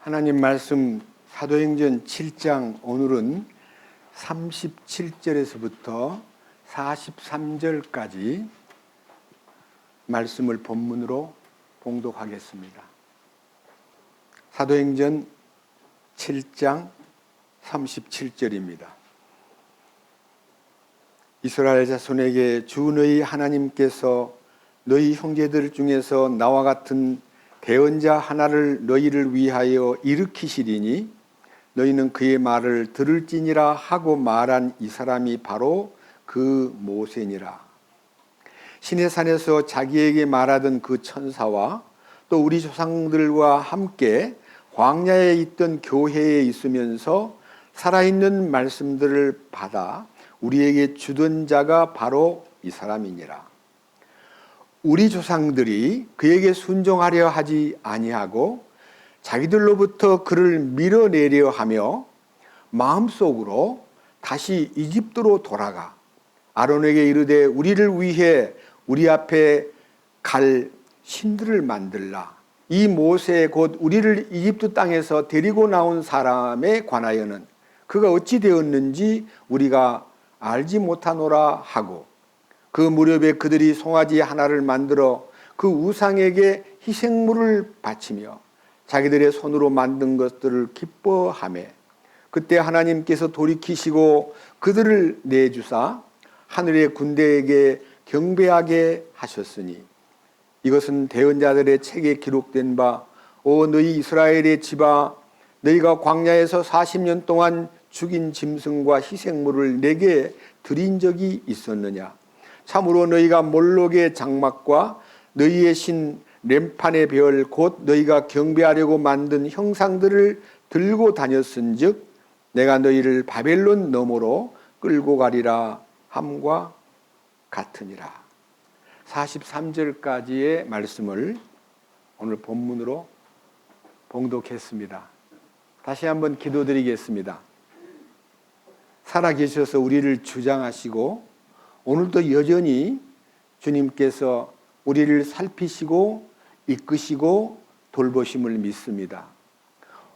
하나님 말씀 사도행전 7장 오늘은 37절에서부터 43절까지 말씀을 본문으로 봉독하겠습니다. 사도행전 7장 37절입니다. 이스라엘 자손에게 주 너희 하나님께서 너희 형제들 중에서 나와 같은 대언자 하나를 너희를 위하여 일으키시리니 너희는 그의 말을 들을지니라 하고 말한 이 사람이 바로 그 모세니라. 시내산에서 자기에게 말하던 그 천사와 또 우리 조상들과 함께 광야에 있던 교회에 있으면서 살아있는 말씀들을 받아 우리에게 주던 자가 바로 이 사람이니라. 우리 조상들이 그에게 순종하려 하지 아니하고 자기들로부터 그를 밀어내려 하며 마음속으로 다시 이집트로 돌아가 아론에게 이르되 우리를 위해 우리 앞에 갈 신들을 만들라. 이 모세 곧 우리를 이집트 땅에서 데리고 나온 사람에 관하여는 그가 어찌 되었는지 우리가 알지 못하노라 하고, 그 무렵에 그들이 송아지 하나를 만들어 그 우상에게 희생물을 바치며 자기들의 손으로 만든 것들을 기뻐하며, 그때 하나님께서 돌이키시고 그들을 내주사 하늘의 군대에게 경배하게 하셨으니, 이것은 대언자들의 책에 기록된 바, 오 너희 이스라엘의 집아, 너희가 광야에서 40년 동안 죽인 짐승과 희생물을 내게 드린 적이 있었느냐? 참으로 너희가 몰록의 장막과 너희의 신 렘판의 별 곧 너희가 경배하려고 만든 형상들을 들고 다녔은즉 내가 너희를 바벨론 너머로 끌고 가리라 함과 같으니라. 43절까지의 말씀을 오늘 본문으로 봉독했습니다. 다시 한번 기도드리겠습니다. 살아계셔서 우리를 주장하시고 오늘도 여전히 주님께서 우리를 살피시고 이끄시고 돌보심을 믿습니다.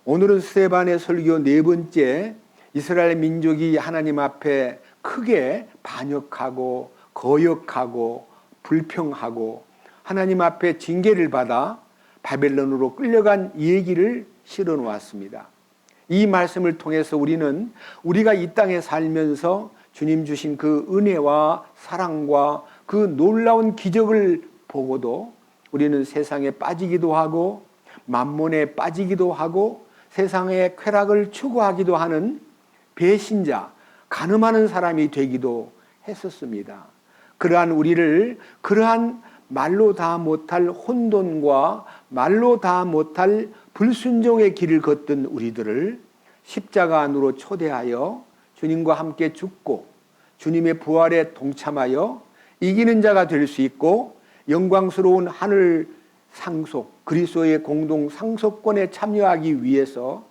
오늘은 스데반의 설교 네 번째, 이스라엘 민족이 하나님 앞에 크게 반역하고 거역하고 불평하고 하나님 앞에 징계를 받아 바벨론으로 끌려간 이 얘기를 실어 놓았습니다. 이 말씀을 통해서 우리는 우리가 이 땅에 살면서 주님 주신 그 은혜와 사랑과 그 놀라운 기적을 보고도 우리는 세상에 빠지기도 하고 만몬에 빠지기도 하고 세상의 쾌락을 추구하기도 하는 배신자, 간음하는 사람이 되기도 했었습니다. 그러한 우리를 그러한 말로 다 못할 혼돈과 말로 다 못할 불순종의 길을 걷던 우리들을 십자가 안으로 초대하여 주님과 함께 죽고 주님의 부활에 동참하여 이기는 자가 될 수 있고 영광스러운 하늘 상속, 그리스도의 공동 상속권에 참여하기 위해서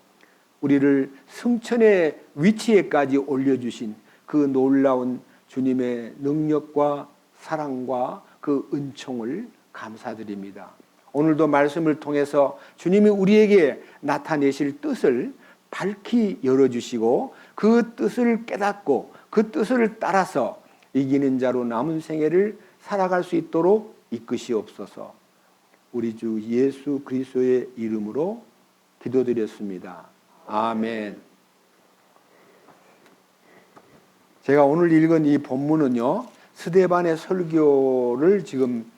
우리를 승천의 위치에까지 올려주신 그 놀라운 주님의 능력과 사랑과 그 은총을 감사드립니다. 오늘도 말씀을 통해서 주님이 우리에게 나타내실 뜻을 밝히 열어주시고 그 뜻을 깨닫고 그 뜻을 따라서 이기는 자로 남은 생애를 살아갈 수 있도록 이끄시옵소서. 우리 주 예수 그리스도의 이름으로 기도드렸습니다. 아멘. 제가 오늘 읽은 이 본문은요, 스데반의 설교를 지금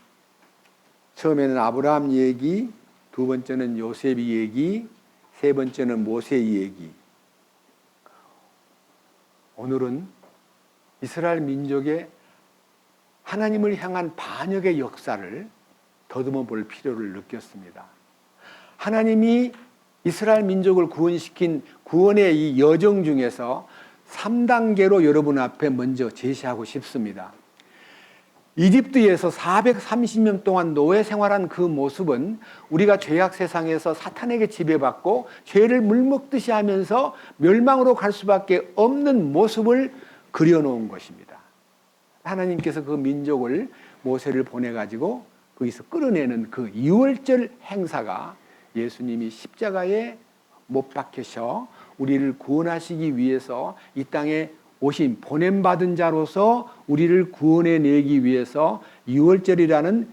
처음에는 아브라함 얘기, 두 번째는 요셉 얘기, 세 번째는 모세 얘기. 오늘은 이스라엘 민족의 하나님을 향한 반역의 역사를 더듬어 볼 필요를 느꼈습니다. 하나님이 이스라엘 민족을 구원시킨 구원의 이 여정 중에서 3단계로 여러분 앞에 먼저 제시하고 싶습니다. 이집트에서 430년 동안 노예 생활한 그 모습은 우리가 죄악 세상에서 사탄에게 지배받고 죄를 물먹듯이 하면서 멸망으로 갈 수밖에 없는 모습을 그려놓은 것입니다. 하나님께서 그 민족을 모세를 보내가지고 거기서 끌어내는 그 유월절 행사가 예수님이 십자가에 못 박히셔 우리를 구원하시기 위해서 이 땅에 오신 보냄받은 자로서 우리를 구원해 내기 위해서 유월절이라는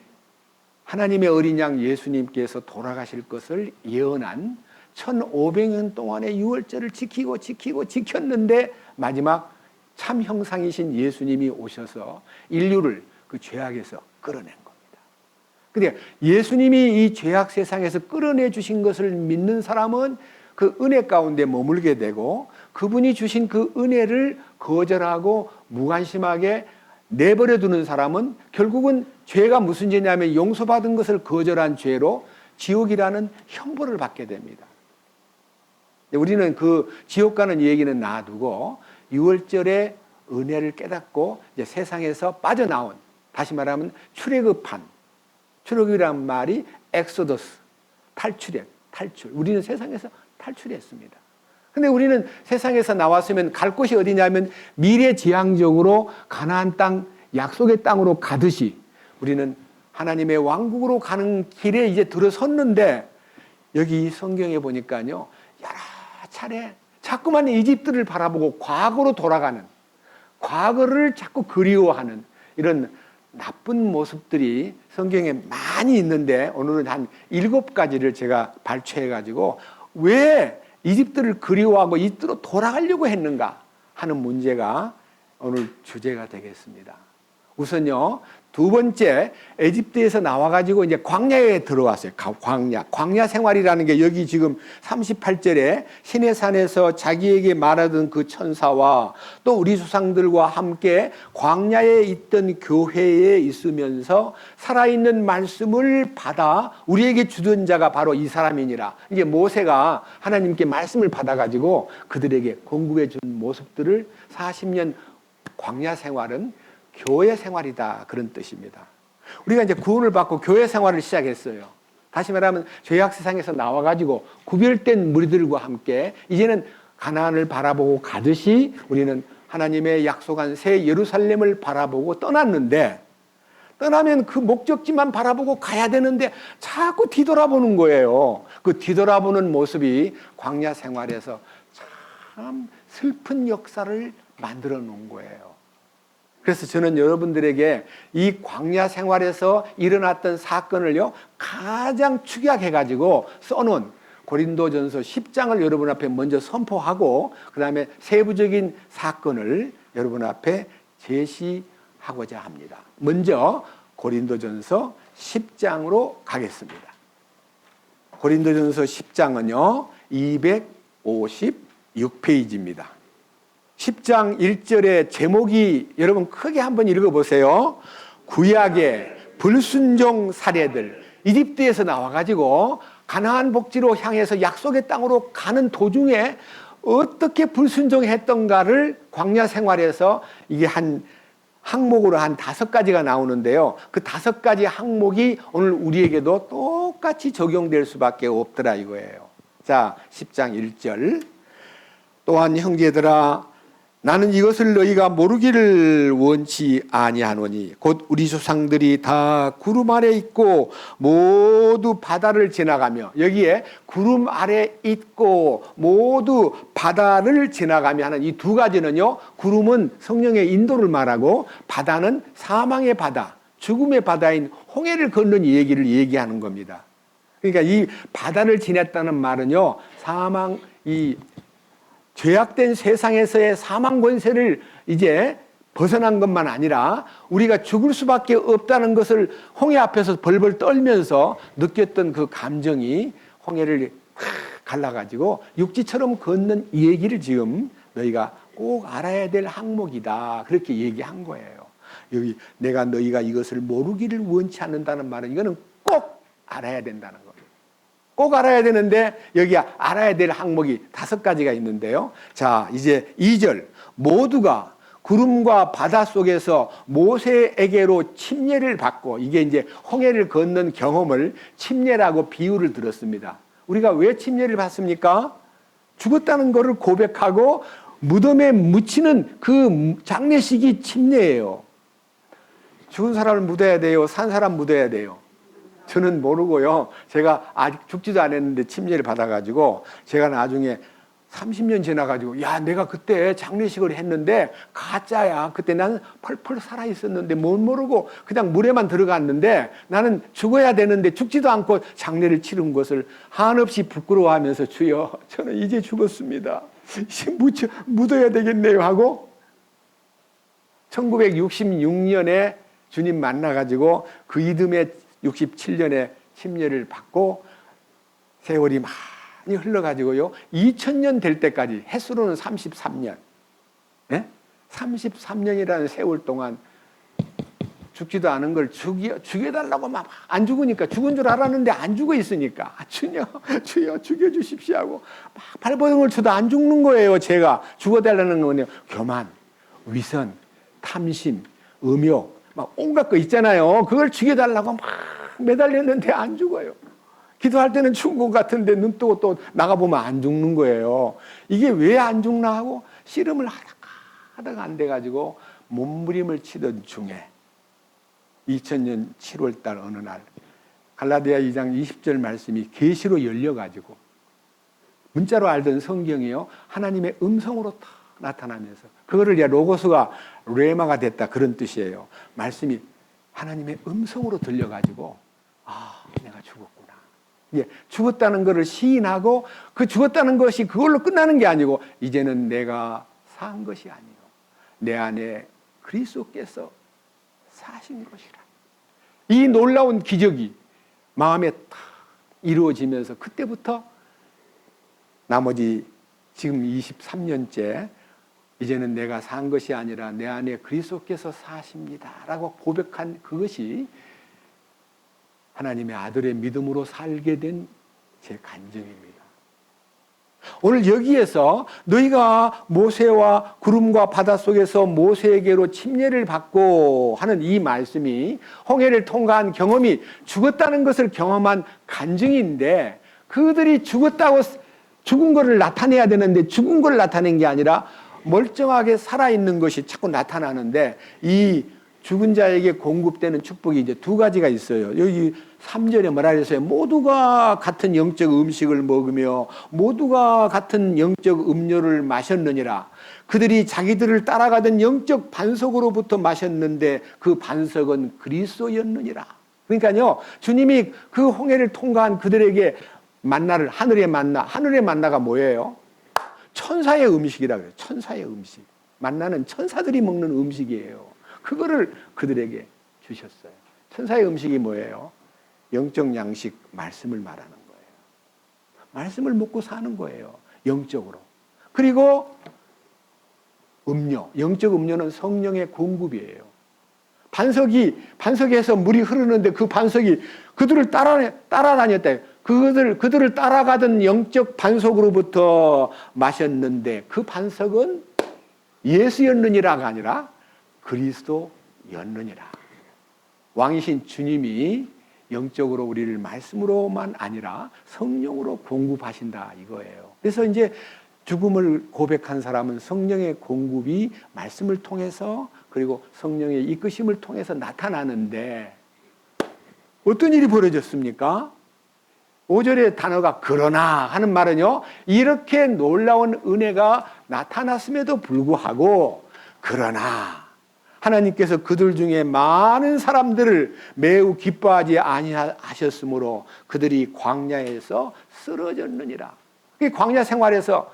하나님의 어린 양 예수님께서 돌아가실 것을 예언한 1500년 동안의 유월절을 지켰는데 마지막 참 형상이신 예수님이 오셔서 인류를 그 죄악에서 끌어낸 겁니다. 근데 예수님이 이 죄악 세상에서 끌어내 주신 것을 믿는 사람은 그 은혜 가운데 머물게 되고 그분이 주신 그 은혜를 거절하고 무관심하게 내버려 두는 사람은 결국은 죄가 무슨 죄냐면 용서받은 것을 거절한 죄로 지옥이라는 형벌을 받게 됩니다. 우리는 그 지옥 가는 얘기는 놔두고 유월절의 은혜를 깨닫고 이제 세상에서 빠져나온, 다시 말하면 출애굽한, 출애굽이란 말이 엑소더스, 탈출. 우리는 세상에서 탈출했습니다. 근데 우리는 세상에서 나왔으면 갈 곳이 어디냐면 미래지향적으로 가나안 땅, 약속의 땅으로 가듯이 우리는 하나님의 왕국으로 가는 길에 이제 들어섰는데 여기 성경에 보니까요, 여러 차례 자꾸만 이집트를 바라보고 과거로 돌아가는, 과거를 자꾸 그리워하는 이런 나쁜 모습들이 성경에 많이 있는데 오늘은 한 7가지를 제가 발췌해가지고 왜 이집트를 그리워하고 이집트로 돌아가려고 했는가 하는 문제가 오늘 주제가 되겠습니다. 우선요, 두 번째, 에집트에서 나와가지고 이제 광야에 들어왔어요. 광야 생활이라는 게 여기 지금 38절에 시내산에서 자기에게 말하던 그 천사와 또 우리 조상들과 함께 광야에 있던 교회에 있으면서 살아있는 말씀을 받아 우리에게 주던 자가 바로 이 사람이니라. 이제 모세가 하나님께 말씀을 받아가지고 그들에게 공급해 준 모습들을 40년 광야 생활은 교회 생활이다, 그런 뜻입니다. 우리가 이제 구원을 받고 교회 생활을 시작했어요. 다시 말하면 죄악 세상에서 나와가지고 구별된 무리들과 함께 이제는 가나안을 바라보고 가듯이 우리는 하나님의 약속한 새 예루살렘을 바라보고 떠났는데, 떠나면 그 목적지만 바라보고 가야 되는데 자꾸 뒤돌아보는 거예요. 그 뒤돌아보는 모습이 광야 생활에서 참 슬픈 역사를 만들어 놓은 거예요. 그래서 저는 여러분들에게 이 광야 생활에서 일어났던 사건을요, 가장 축약해가지고 써놓은 고린도전서 10장을 여러분 앞에 먼저 선포하고 그 다음에 세부적인 사건을 여러분 앞에 제시하고자 합니다. 먼저 고린도전서 10장으로 가겠습니다. 고린도전서 10장은요 256페이지입니다. 10장 1절의 제목이 여러분 크게 한번 읽어보세요. 구약의 불순종 사례들. 이집트에서 나와가지고 가나안 복지로 향해서 약속의 땅으로 가는 도중에 어떻게 불순종했던가를 광야 생활에서 이게 한 항목으로 한 5가지가 나오는데요. 그 5가지 항목이 오늘 우리에게도 똑같이 적용될 수밖에 없더라 이거예요. 자, 10장 1절. 또한 형제들아, 나는 이것을 너희가 모르기를 원치 아니하노니 곧 우리 조상들이 다 구름 아래 있고 모두 바다를 지나가며, 여기에 구름 아래 있고 모두 바다를 지나가며 하는 이 2가지는요, 구름은 성령의 인도를 말하고 바다는 사망의 바다, 죽음의 바다인 홍해를 걷는 얘기를 얘기하는 겁니다. 그러니까 이 바다를 지났다는 말은요, 사망, 이 죄악된 세상에서의 사망 권세를 이제 벗어난 것만 아니라 우리가 죽을 수밖에 없다는 것을 홍해 앞에서 벌벌 떨면서 느꼈던 그 감정이 홍해를 갈라가지고 육지처럼 걷는 이 얘기를 지금 너희가 꼭 알아야 될 항목이다, 그렇게 얘기한 거예요. 여기 내가 너희가 이것을 모르기를 원치 않는다는 말은 이거는 꼭 알아야 된다는 거예요. 꼭 알아야 되는데 여기 알아야 될 항목이 5가지가 있는데요. 자, 이제 2절. 모두가 구름과 바다 속에서 모세에게로 침례를 받고, 이게 이제 홍해를 걷는 경험을 침례라고 비유를 들었습니다. 우리가 왜 침례를 받습니까? 죽었다는 것을 고백하고 무덤에 묻히는 그 장례식이 침례예요. 죽은 사람을 묻어야 돼요? 산 사람 묻어야 돼요? 저는 모르고요. 제가 아직 죽지도 않았는데 침례를 받아가지고 제가 나중에 30년 지나가지고 야 내가 그때 장례식을 했는데 가짜야. 그때 나는 펄펄 살아있었는데 못 모르고 그냥 물에만 들어갔는데 나는 죽어야 되는데 죽지도 않고 장례를 치른 것을 한없이 부끄러워하면서 주여 저는 이제 죽었습니다. 이제 묻어야 되겠네요 하고 1966년에 주님 만나가지고 그 이듬해 67년에 침례를 받고 세월이 많이 흘러가지고요. 2000년 될 때까지 횟수로는 33년. 네? 33년이라는 세월 동안 죽지도 않은 걸 죽여달라고 막 안 죽으니까 죽은 줄 알았는데 안 죽어 있으니까 주여 죽여주십시오 하고 막 발버둥을 쳐도 안 죽는 거예요. 제가 죽어달라는 거는요. 교만, 위선, 탐심, 음욕 막 온갖 거 있잖아요. 그걸 죽여달라고 막 매달렸는데 안 죽어요. 기도할 때는 죽은 것 같은데 눈 뜨고 또 나가보면 안 죽는 거예요. 이게 왜 안 죽나 하고 씨름을 하다가 안 돼가지고 몸부림을 치던 중에 2000년 7월 달 어느 날 갈라디아 2장 20절 말씀이 계시로 열려가지고 문자로 알던 성경이요. 하나님의 음성으로 다 나타나면서 그거를 로고스가 레마가 됐다 그런 뜻이에요. 말씀이 하나님의 음성으로 들려가지고 아 내가 죽었구나. 예, 죽었다는 것을 시인하고 그 죽었다는 것이 그걸로 끝나는 게 아니고 이제는 내가 산 것이 아니요 내 안에 그리스도께서 사신 것이라. 이 놀라운 기적이 마음에 딱 이루어지면서 그때부터 나머지 지금 23년째 이제는 내가 산 것이 아니라 내 안에 그리스도께서 사십니다 라고 고백한 그것이 하나님의 아들의 믿음으로 살게 된 제 간증입니다. 오늘 여기에서 너희가 모세와 구름과 바다 속에서 모세에게로 침례를 받고 하는 이 말씀이 홍해를 통과한 경험이 죽었다는 것을 경험한 간증인데 그들이 죽은 것을 나타내야 되는데 죽은 걸 나타낸 게 아니라 멀쩡하게 살아있는 것이 자꾸 나타나는데 이 죽은 자에게 공급되는 축복이 이제 두 가지가 있어요. 여기 3절에 뭐라 그랬어요? 모두가 같은 영적 음식을 먹으며 모두가 같은 영적 음료를 마셨느니라. 그들이 자기들을 따라가던 영적 반석으로부터 마셨는데 그 반석은 그리스도였느니라. 그러니까요, 주님이 그 홍해를 통과한 그들에게 만나를 하늘의 만나가 뭐예요? 천사의 음식이라 그래요. 천사의 음식. 만나는 천사들이 먹는 음식이에요. 그거를 그들에게 주셨어요. 천사의 음식이 뭐예요? 영적 양식, 말씀을 말하는 거예요. 말씀을 먹고 사는 거예요. 영적으로. 그리고 음료, 영적 음료는 성령의 공급이에요. 반석에서 물이 흐르는데 그 반석이 그들을 따라다녔다. 그들을 따라가던 영적 반석으로부터 마셨는데 그 반석은 예수였느니라가 아니라 그리스도였느니라. 왕이신 주님이 영적으로 우리를 말씀으로만 아니라 성령으로 공급하신다 이거예요. 그래서 이제 죽음을 고백한 사람은 성령의 공급이 말씀을 통해서 그리고 성령의 이끄심을 통해서 나타나는데 어떤 일이 벌어졌습니까? 5절의 단어가 그러나 하는 말은요, 이렇게 놀라운 은혜가 나타났음에도 불구하고 그러나 하나님께서 그들 중에 많은 사람들을 매우 기뻐하지 아니하셨으므로 그들이 광야에서 쓰러졌느니라. 광야 생활에서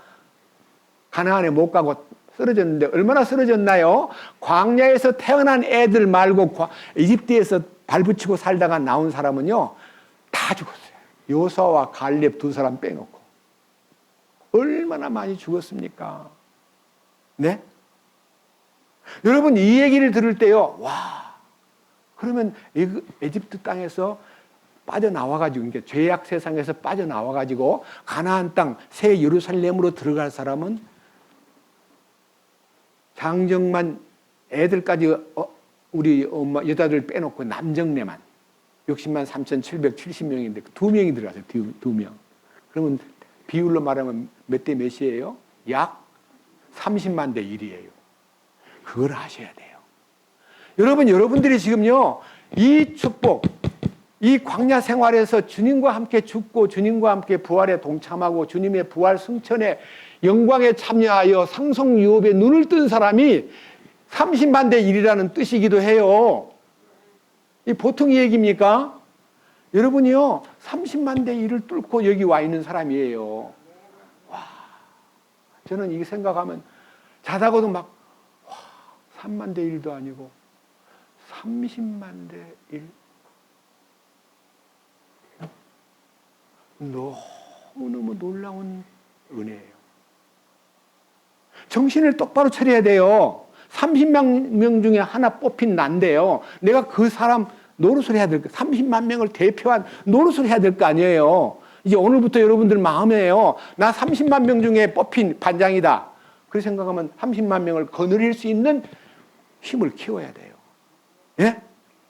가나안에 못 가고 쓰러졌는데 얼마나 쓰러졌나요? 광야에서 태어난 애들 말고 이집트에서 발붙이고 살다가 나온 사람은요 다 죽었어요. 요사와 갈렙 두 사람 빼놓고. 얼마나 많이 죽었습니까? 네? 여러분 이 얘기를 들을 때요, 와, 그러면 에집트 땅에서 빠져나와가지고, 그러니까 죄악 세상에서 빠져나와가지고 가나안 땅 새 예루살렘으로 들어갈 사람은 장정만 애들까지 우리 엄마 여자들 빼놓고 남정네만 60만 3,770명인데 2명이 들어가세요. 2명. 그러면 비율로 말하면 몇 대 몇이에요? 약 30만 대 1이에요. 그걸 하셔야 돼요. 여러분들이 지금요, 이 축복, 이 광야 생활에서 주님과 함께 죽고 주님과 함께 부활에 동참하고 주님의 부활 승천에 영광에 참여하여 상속 유업에 눈을 뜬 사람이 30만 대 1이라는 뜻이기도 해요. 이 보통 얘기입니까? 여러분이요 30만 대 1을 뚫고 여기 와 있는 사람이에요. 와, 저는 이게 생각하면 자다가도 막 3만 대 1도 아니고 30만 대 1. 너무너무 놀라운 은혜예요. 정신을 똑바로 차려야 돼요. 30만 명 중에 하나 뽑힌 난데요. 내가 그 사람 노릇을 해야 될 거, 30만 명을 대표한 노릇을 해야 될 거 아니에요. 이제 오늘부터 여러분들 마음에요. 나 30만 명 중에 뽑힌 반장이다. 그렇게 생각하면 30만 명을 거느릴 수 있는 힘을 키워야 돼요. 예?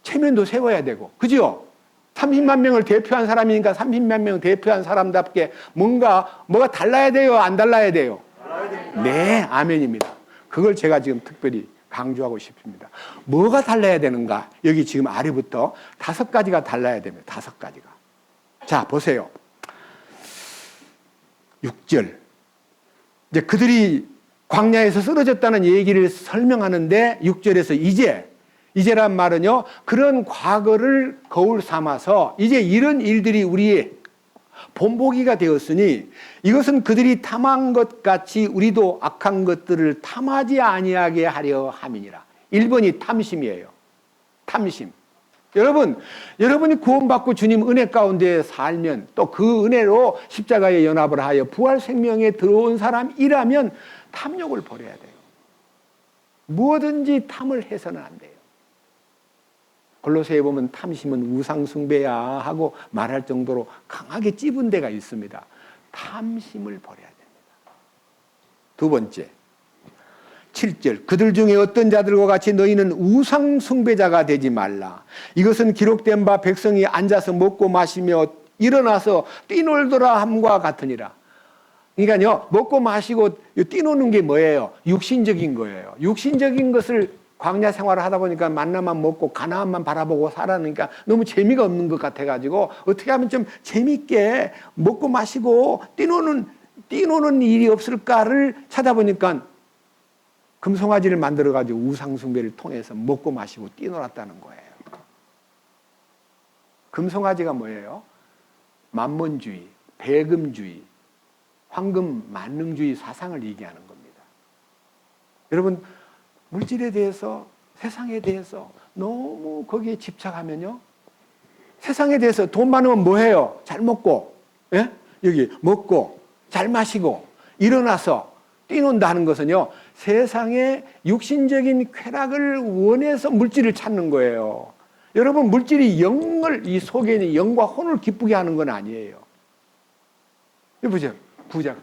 체면도 세워야 되고. 그죠? 30만 명을 대표한 사람이니까 30만 명을 대표한 사람답게 뭐가 달라야 돼요? 안 달라야 돼요? 네, 아멘입니다. 그걸 제가 지금 특별히 강조하고 싶습니다. 뭐가 달라야 되는가? 여기 지금 아래부터 5가지가 달라야 됩니다. 5가지가. 자, 보세요. 6절. 이제 그들이 광야에서 쓰러졌다는 얘기를 설명하는데 6절에서 이제란 말은요, 그런 과거를 거울 삼아서 이제 이런 일들이 우리의 본보기가 되었으니 이것은 그들이 탐한 것 같이 우리도 악한 것들을 탐하지 아니하게 하려 함이니라. 1번이 탐심이에요. 탐심. 여러분이 구원받고 주님 은혜 가운데 살면 또 그 은혜로 십자가에 연합을 하여 부활 생명에 들어온 사람이라면 탐욕을 버려야 돼요. 무엇든지 탐을 해서는 안 돼요. 골로새에 보면 탐심은 우상숭배야 하고 말할 정도로 강하게 찝은 데가 있습니다. 탐심을 버려야 됩니다. 2번째, 7절. 그들 중에 어떤 자들과 같이 너희는 우상숭배자가 되지 말라. 이것은 기록된 바 백성이 앉아서 먹고 마시며 일어나서 뛰놀더라 함과 같으니라. 그러니까요, 먹고 마시고 뛰노는 게 뭐예요? 육신적인 거예요. 육신적인 것을 광야 생활을 하다 보니까 만나만 먹고 가나안만 바라보고 살아니까 너무 재미가 없는 것 같아가지고 어떻게 하면 좀 재밌게 먹고 마시고 뛰노는 일이 없을까를 찾아보니까 금송아지를 만들어가지고 우상숭배를 통해서 먹고 마시고 뛰놀았다는 거예요. 금송아지가 뭐예요? 만몬주의, 배금주의, 황금 만능주의 사상을 얘기하는 겁니다. 여러분, 물질에 대해서, 세상에 대해서 너무 거기에 집착하면요, 세상에 대해서 돈 많으면 뭐 해요? 잘 먹고, 예? 여기 먹고 잘 마시고 일어나서 뛰논다는 것은요, 세상의 육신적인 쾌락을 원해서 물질을 찾는 거예요. 여러분, 물질이 이 속에 있는 영과 혼을 기쁘게 하는 건 아니에요. 보세요. 부자.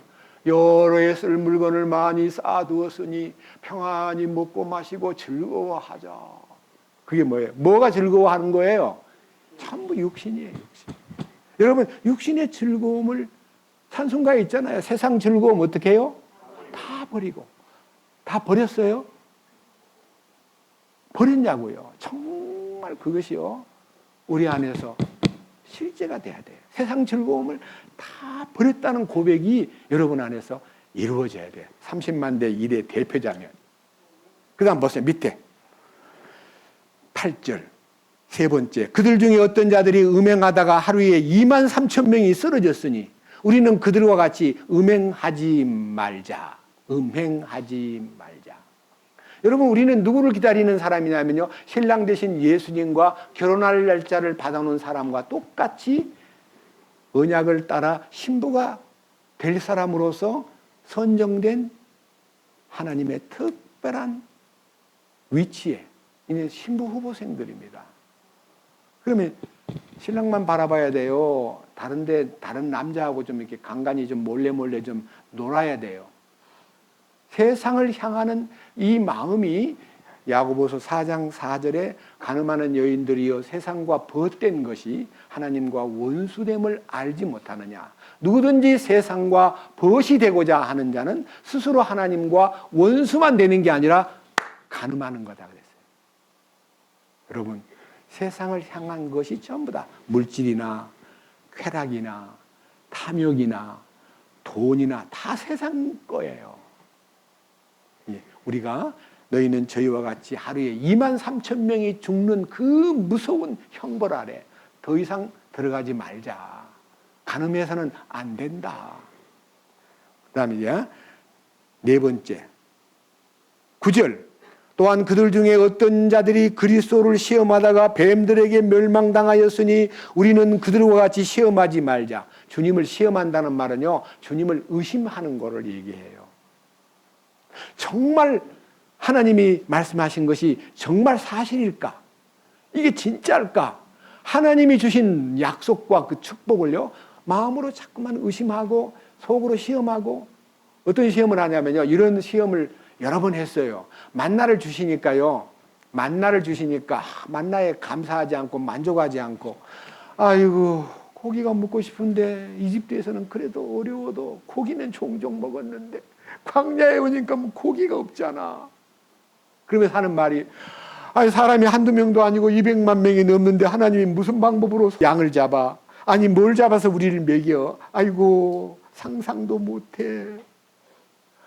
여러 해 쓸 물건을 많이 쌓아두었으니 평안히 먹고 마시고 즐거워하자. 그게 뭐예요? 뭐가 즐거워하는 거예요? 전부 육신이에요. 육신. 여러분, 육신의 즐거움을 찬송가에 있잖아요. 세상 즐거움 어떻게 해요? 다 버리고. 다 버렸어요? 버렸냐고요. 정말 그것이요, 우리 안에서 실제가 돼야 돼요. 세상 즐거움을 다 버렸다는 고백이 여러분 안에서 이루어져야 돼요. 30만 대 1의 대표자면. 그 다음 보세요. 밑에 8절 3번째. 그들 중에 어떤 자들이 음행하다가 하루에 2만 3천 명이 쓰러졌으니 우리는 그들과 같이 음행하지 말자. 음행하지 말자. 여러분, 우리는 누구를 기다리는 사람이냐면요, 신랑 되신 예수님과 결혼할 날짜를 받아놓은 사람과 똑같이 언약을 따라 신부가 될 사람으로서 선정된 하나님의 특별한 위치에 있는 신부 후보생들입니다. 그러면 신랑만 바라봐야 돼요? 다른 남자하고 좀 이렇게 간간히 좀 몰래 좀 놀아야 돼요? 세상을 향하는 이 마음이 야고보서 4장 4절에 가늠하는 여인들이여 세상과 벗된 것이 하나님과 원수됨을 알지 못하느냐. 누구든지 세상과 벗이 되고자 하는 자는 스스로 하나님과 원수만 되는 게 아니라 가늠하는 거다 그랬어요. 여러분, 세상을 향한 것이 전부 다 물질이나 쾌락이나 탐욕이나 돈이나 다 세상 거예요. 우리가 너희는 저희와 같이 하루에 23,000명이 죽는 그 무서운 형벌 아래 더 이상 들어가지 말자. 간음해서는 안 된다. 그 다음에 이제 네 번째 9절 또한 그들 중에 어떤 자들이 그리스도를 시험하다가 뱀들에게 멸망당하였으니 우리는 그들과 같이 시험하지 말자. 주님을 시험한다는 말은요, 주님을 의심하는 것을 얘기해요. 정말 하나님이 말씀하신 것이 정말 사실일까? 이게 진짜일까? 하나님이 주신 약속과 그 축복을요, 마음으로 자꾸만 의심하고 속으로 시험하고, 어떤 시험을 하냐면요, 이런 시험을 여러 번 했어요. 만나를 주시니까요, 만나를 주시니까 만나에 감사하지 않고 만족하지 않고, 아이고 고기가 먹고 싶은데 이집트에서는 그래도 어려워도 고기는 종종 먹었는데 광야에 오니까 뭐 고기가 없잖아. 그러면서 하는 말이, 아니 사람이 한두 명도 아니고 200만 명이 넘는데 하나님이 무슨 방법으로 양을 잡아? 아니 뭘 잡아서 우리를 먹여? 아이고 상상도 못해.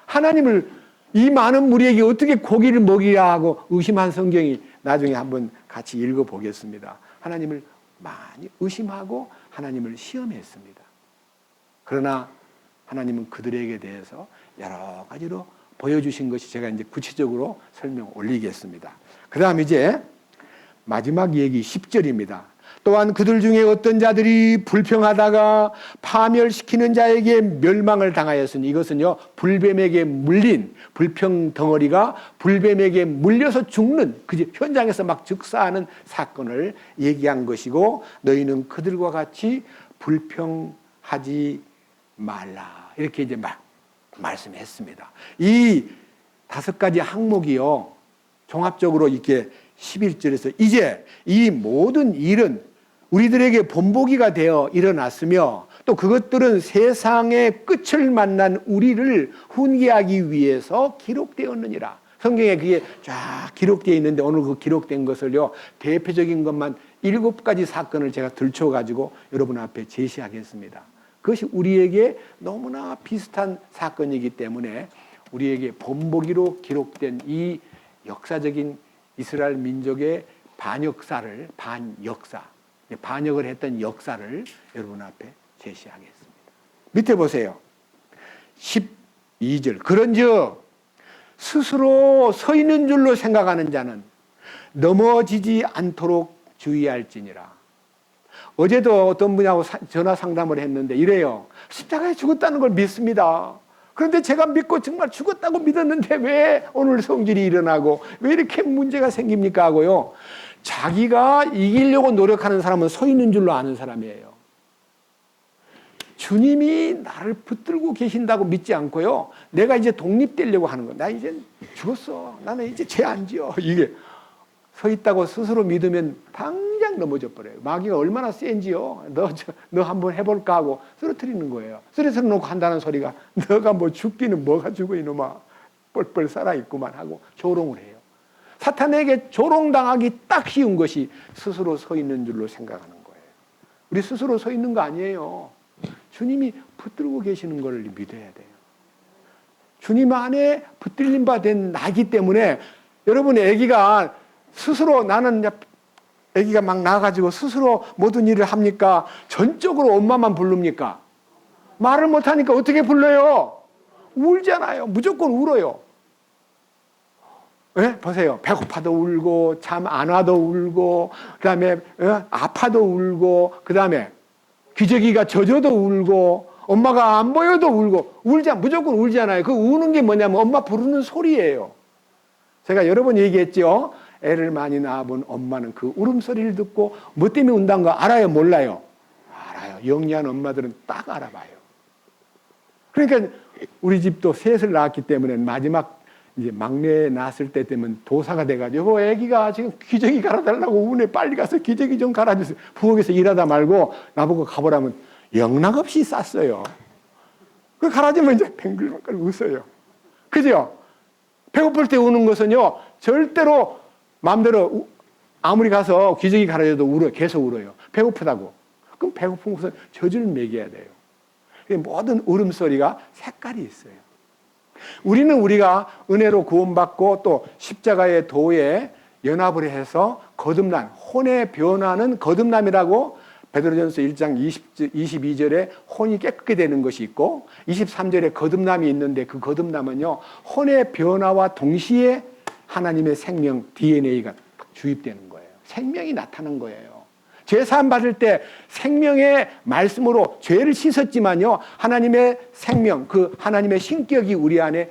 하나님을 이 많은 무리에게 어떻게 고기를 먹이야 하고 의심한 성경이 나중에 한번 같이 읽어보겠습니다. 하나님을 많이 의심하고 하나님을 시험했습니다. 그러나 하나님은 그들에게 대해서 여러 가지로 보여주신 것이 제가 이제 구체적으로 설명 올리겠습니다. 그 다음 이제 마지막 얘기 10절입니다. 또한 그들 중에 어떤 자들이 불평하다가 파멸시키는 자에게 멸망을 당하였으니, 이것은요 불뱀에게 물린 불평 덩어리가 불뱀에게 물려서 죽는 그 현장에서 막 즉사하는 사건을 얘기한 것이고, 너희는 그들과 같이 불평하지 말라 이렇게 이제 말씀했습니다. 이 5가지 항목이요 종합적으로 이렇게 11절에서 이제 이 모든 일은 우리들에게 본보기가 되어 일어났으며 또 그것들은 세상의 끝을 만난 우리를 훈계하기 위해서 기록되었느니라. 성경에 그게 쫙 기록되어 있는데 오늘 그 기록된 것을요 대표적인 것만 7가지 사건을 제가 들춰가지고 여러분 앞에 제시하겠습니다. 그것이 우리에게 너무나 비슷한 사건이기 때문에 우리에게 본보기로 기록된 이 역사적인 이스라엘 민족의 반역을 했던 역사를 여러분 앞에 제시하겠습니다. 밑에 보세요. 12절. 그런즉 스스로 서 있는 줄로 생각하는 자는 넘어지지 않도록 주의할지니라. 어제도 어떤 분하고 전화 상담을 했는데 이래요. 십자가에 죽었다는 걸 믿습니다. 그런데 제가 믿고 정말 죽었다고 믿었는데 왜 오늘 성질이 일어나고 왜 이렇게 문제가 생깁니까 하고요. 자기가 이기려고 노력하는 사람은 서 있는 줄로 아는 사람이에요. 주님이 나를 붙들고 계신다고 믿지 않고요. 내가 이제 독립되려고 하는 거야. 나 이제 죽었어. 나는 이제 죄 안 지어. 이게 서 있다고 스스로 믿으면 당장 넘어져 버려요. 마귀가 얼마나 센지요. 너 한번 해볼까 하고 쓰러뜨리는 거예요. 쓰러뜨려 놓고 한다는 소리가 너가 뭐 죽기는 뭐가 죽어 이놈아. 뻘뻘 살아있구만 하고 조롱을 해요. 사탄에게 조롱당하기 딱 쉬운 것이 스스로 서 있는 줄로 생각하는 거예요. 우리 스스로 서 있는 거 아니에요. 주님이 붙들고 계시는 걸 믿어야 돼요. 주님 안에 붙들림 바 된 나기 때문에 여러분의 아기가 스스로 나는 아기가 막 나가지고 스스로 모든 일을 합니까? 전적으로 엄마만 부릅니까? 말을 못하니까 어떻게 불러요? 울잖아요. 무조건 울어요. 네? 보세요. 배고파도 울고 잠 안 와도 울고 그다음에 아파도 울고 그다음에 기저귀가 젖어도 울고 엄마가 안 보여도 울고 무조건 울잖아요. 그 우는 게 뭐냐면 엄마 부르는 소리예요. 제가 여러 번 얘기했죠. 애를 많이 낳아본 엄마는 그 울음소리를 듣고 뭐 때문에 운다는 거 알아요? 몰라요? 알아요. 영리한 엄마들은 딱 알아봐요. 그러니까 우리 집도 셋을 낳았기 때문에 마지막 이제 막내 낳았을 때 되면 도사가 돼가지고 애기가 지금 기저귀 갈아달라고 우네 빨리 가서 기저귀 좀 갈아주세요. 부엌에서 일하다 말고 나보고 가보라면 영락없이 쌌어요. 그 갈아주면 이제 뱅글뱅글 웃어요. 그죠? 배고플 때 우는 것은요 절대로 마음대로 아무리 가서 기저귀 갈아줘도 울어요. 계속 울어요. 배고프다고. 그럼 배고픈 것은 젖을 먹여야 돼요. 모든 울음소리가 색깔이 있어요. 우리는 우리가 은혜로 구원받고 또 십자가의 도에 연합을 해서 거듭난, 혼의 변화는 거듭남이라고 베드로전서 1장 22절에 혼이 깨끗게 되는 것이 있고 23절에 거듭남이 있는데 그 거듭남은요, 혼의 변화와 동시에 하나님의 생명 DNA가 주입되는 거예요. 생명이 나타난 거예요. 죄사함 받을 때 생명의 말씀으로 죄를 씻었지만요, 하나님의 생명, 그 하나님의 신격이 우리 안에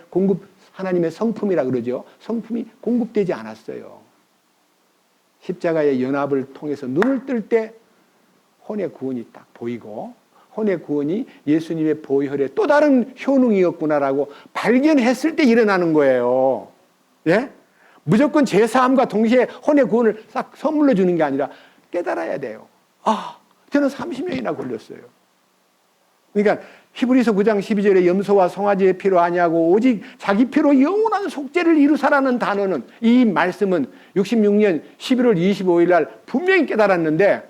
하나님의 성품이라 그러죠. 성품이 공급되지 않았어요. 십자가의 연합을 통해서 눈을 뜰 때 혼의 구원이 딱 보이고, 혼의 구원이 예수님의 보혈의 또 다른 효능이었구나라고 발견했을 때 일어나는 거예요. 예? 무조건 제사함과 동시에 혼의 구원을 싹 선물로 주는 게 아니라 깨달아야 돼요. 아, 저는 30년이나 걸렸어요. 그러니까 히브리서 9장 12절에 염소와 송아지의 피로 아니하고 오직 자기 피로 영원한 속죄를 이루사라는 단어는, 이 말씀은 66년 11월 25일 날 분명히 깨달았는데,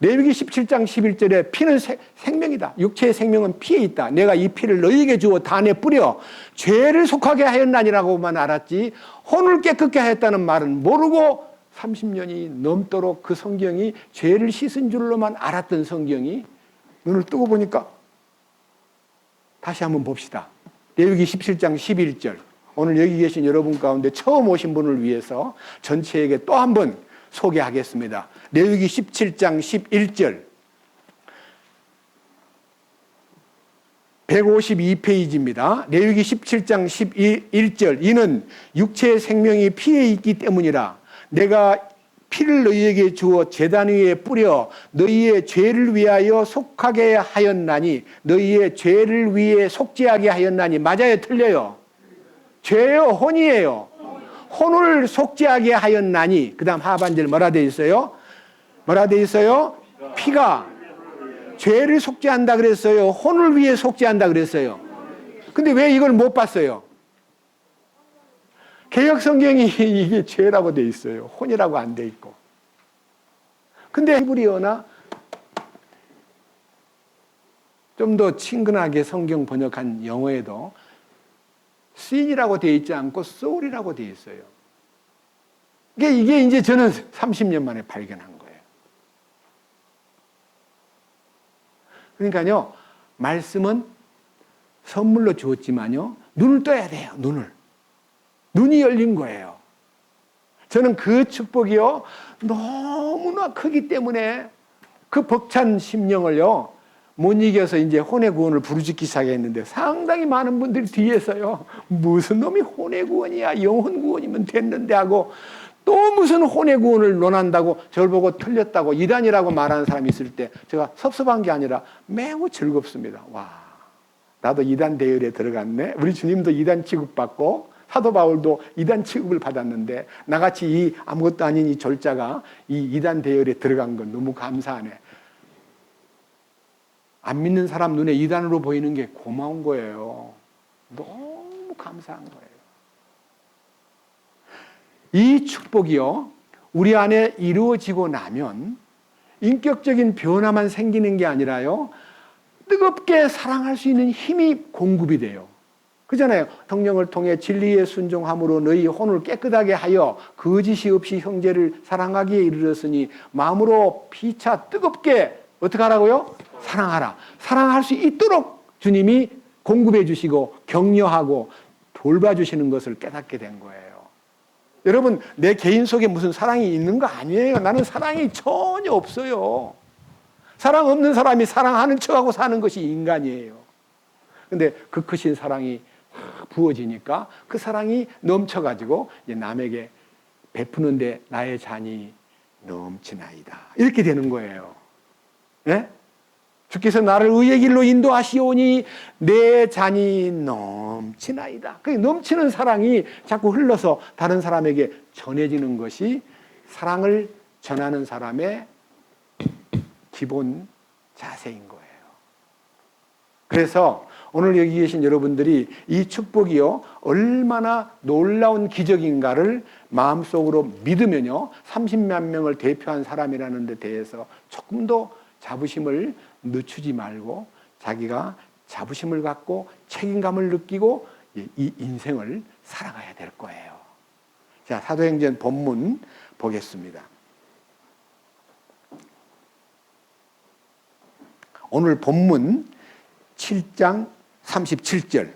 레위기 17장 11절에 피는 생명이다. 육체의 생명은 피에 있다. 내가 이 피를 너희에게 주어 단에 뿌려 죄를 속하게 하였나니라고만 알았지 혼을 깨끗게 하였다는 말은 모르고 30년이 넘도록 그 성경이 죄를 씻은 줄로만 알았던 성경이 눈을 뜨고 보니까, 다시 한번 봅시다. 레위기 17장 11절. 오늘 여기 계신 여러분 가운데 처음 오신 분을 위해서 전체에게 또 한 번 소개하겠습니다. 레위기 17장 11절. 152페이지입니다. 레위기 17장 11절. 이는 육체의 생명이 피에 있기 때문이라. 내가 피를 너희에게 주어 제단 위에 뿌려 너희의 죄를 위하여 속하게 하였나니, 너희의 죄를 위해 속죄하게 하였나니. 맞아요, 틀려요? 죄요, 혼이에요. 혼을 속죄하게 하였나니. 그 다음 하반절 뭐라 되어 있어요? 뭐라 되어 있어요? 피가 죄를 속죄한다 그랬어요? 혼을 위해 속죄한다 그랬어요? 근데 왜 이걸 못 봤어요? 개역 성경이 이게 죄라고 되어 있어요. 혼이라고 안 되어 있고. 근데 히브리어나 좀 더 친근하게 성경 번역한 영어에도 sin이라고 되어 있지 않고 soul이라고 되어 있어요. 이게 이제 저는 30년 만에 발견한 거예요. 그러니까요, 말씀은 선물로 주었지만요, 눈을 떠야 돼요, 눈이 열린 거예요. 저는 그 축복이요, 너무나 크기 때문에 그 벅찬 심령을요, 못 이겨서 이제 혼의 구원을 부르짖기 시작했는데, 상당히 많은 분들이 뒤에서요, 무슨 놈이 혼의 구원이야, 영혼 구원이면 됐는데 하고, 또 무슨 혼의 구원을 논한다고 저를 보고 틀렸다고 이단이라고 말하는 사람이 있을 때 제가 섭섭한 게 아니라 매우 즐겁습니다. 와, 나도 이단 대열에 들어갔네. 우리 주님도 이단 취급받고 사도 바울도 이단 취급을 받았는데, 나같이 이 아무것도 아닌 이 졸자가 이 이단 대열에 들어간 건 너무 감사하네. 안 믿는 사람 눈에 이단으로 보이는 게 고마운 거예요. 너무 감사한 거예요. 이 축복이요, 우리 안에 이루어지고 나면 인격적인 변화만 생기는 게 아니라요, 뜨겁게 사랑할 수 있는 힘이 공급이 돼요. 그잖아요. 성령을 통해 진리에 순종함으로 너희 혼을 깨끗하게 하여 거짓이 없이 형제를 사랑하기에 이르렀으니 마음으로 피차 뜨겁게 어떻게 하라고요? 사랑하라. 사랑할 수 있도록 주님이 공급해 주시고 격려하고 돌봐주시는 것을 깨닫게 된 거예요. 여러분, 내 개인 속에 무슨 사랑이 있는 거 아니에요. 나는 사랑이 전혀 없어요. 사랑 없는 사람이 사랑하는 척하고 사는 것이 인간이에요. 근데 그 크신 사랑이 부어지니까 그 사랑이 넘쳐가지고 이제 남에게 베푸는데 나의 잔이 넘치나이다. 이렇게 되는 거예요. 네? 주께서 나를 의의 길로 인도하시오니 내 잔이 넘치나이다. 그 넘치는 사랑이 자꾸 흘러서 다른 사람에게 전해지는 것이 사랑을 전하는 사람의 기본 자세인 거예요. 그래서 오늘 여기 계신 여러분들이 이 축복이요 얼마나 놀라운 기적인가를 마음속으로 믿으면요 30만 명을 대표한 사람이라는 데 대해서 조금 더 자부심을 늦추지 말고 자기가 자부심을 갖고 책임감을 느끼고 이 인생을 살아가야 될 거예요. 자, 사도행전 본문 보겠습니다. 오늘 본문 7장 37절.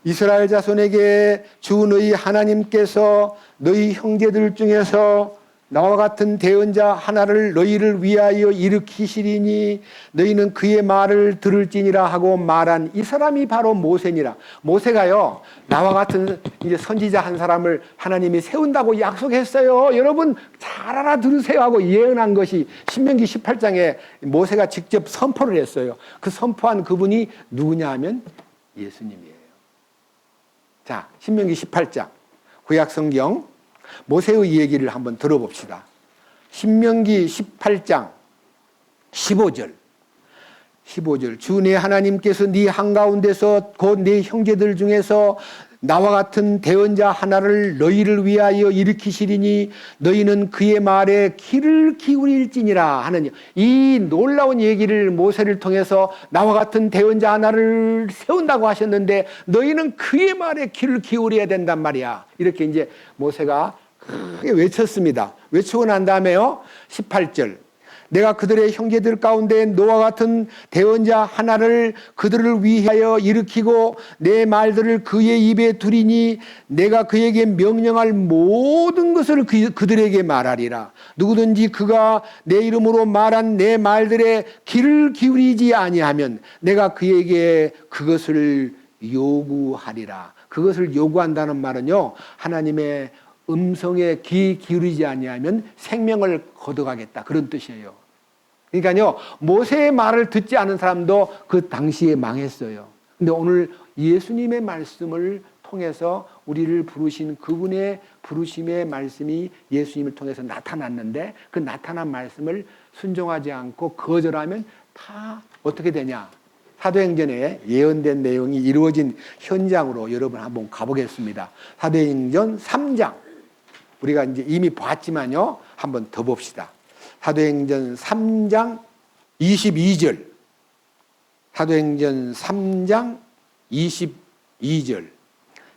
이스라엘 자손에게 주 너희 하나님께서 너희 형제들 중에서 나와 같은 대언자 하나를 너희를 위하여 일으키시리니 너희는 그의 말을 들을지니라 하고 말한 이 사람이 바로 모세니라. 모세가요 나와 같은 이제 선지자 한 사람을 하나님이 세운다고 약속했어요. 여러분 잘 알아들으세요 하고 예언한 것이 신명기 18장에 모세가 직접 선포를 했어요. 그 선포한 그분이 누구냐 하면 예수님이에요. 자, 신명기 18장 구약성경 모세의 얘기를 한번 들어봅시다. 신명기 18장 15절. 주 내 하나님께서 네 한가운데서 곧 네 형제들 중에서 나와 같은 대언자 하나를 너희를 위하여 일으키시리니 너희는 그의 말에 귀를 기울일지니라 하는 이 놀라운 얘기를 모세를 통해서 나와 같은 대언자 하나를 세운다고 하셨는데 너희는 그의 말에 귀를 기울여야 된단 말이야. 이렇게 이제 모세가 크게 외쳤습니다. 외치고 난 다음에요 18절 내가 그들의 형제들 가운데 너와 같은 대언자 하나를 그들을 위하여 일으키고 내 말들을 그의 입에 두리니 내가 그에게 명령할 모든 것을 그들에게 말하리라. 누구든지 그가 내 이름으로 말한 내 말들에 귀를 기울이지 아니하면 내가 그에게 그것을 요구하리라. 그것을 요구한다는 말은요 하나님의 음성에 귀 기울이지 아니하면 생명을 거둬가겠다 그런 뜻이에요. 그러니까요 모세의 말을 듣지 않은 사람도 그 당시에 망했어요. 근데 오늘 예수님의 말씀을 통해서 우리를 부르신 그분의 부르심의 말씀이 예수님을 통해서 나타났는데 그 나타난 말씀을 순종하지 않고 거절하면 다 어떻게 되냐. 사도행전에 예언된 내용이 이루어진 현장으로 여러분 한번 가보겠습니다. 사도행전 3장 우리가 이제 이미 봤지만요 한번 더 봅시다. 사도행전 3장 22절. 사도행전 3장 22절.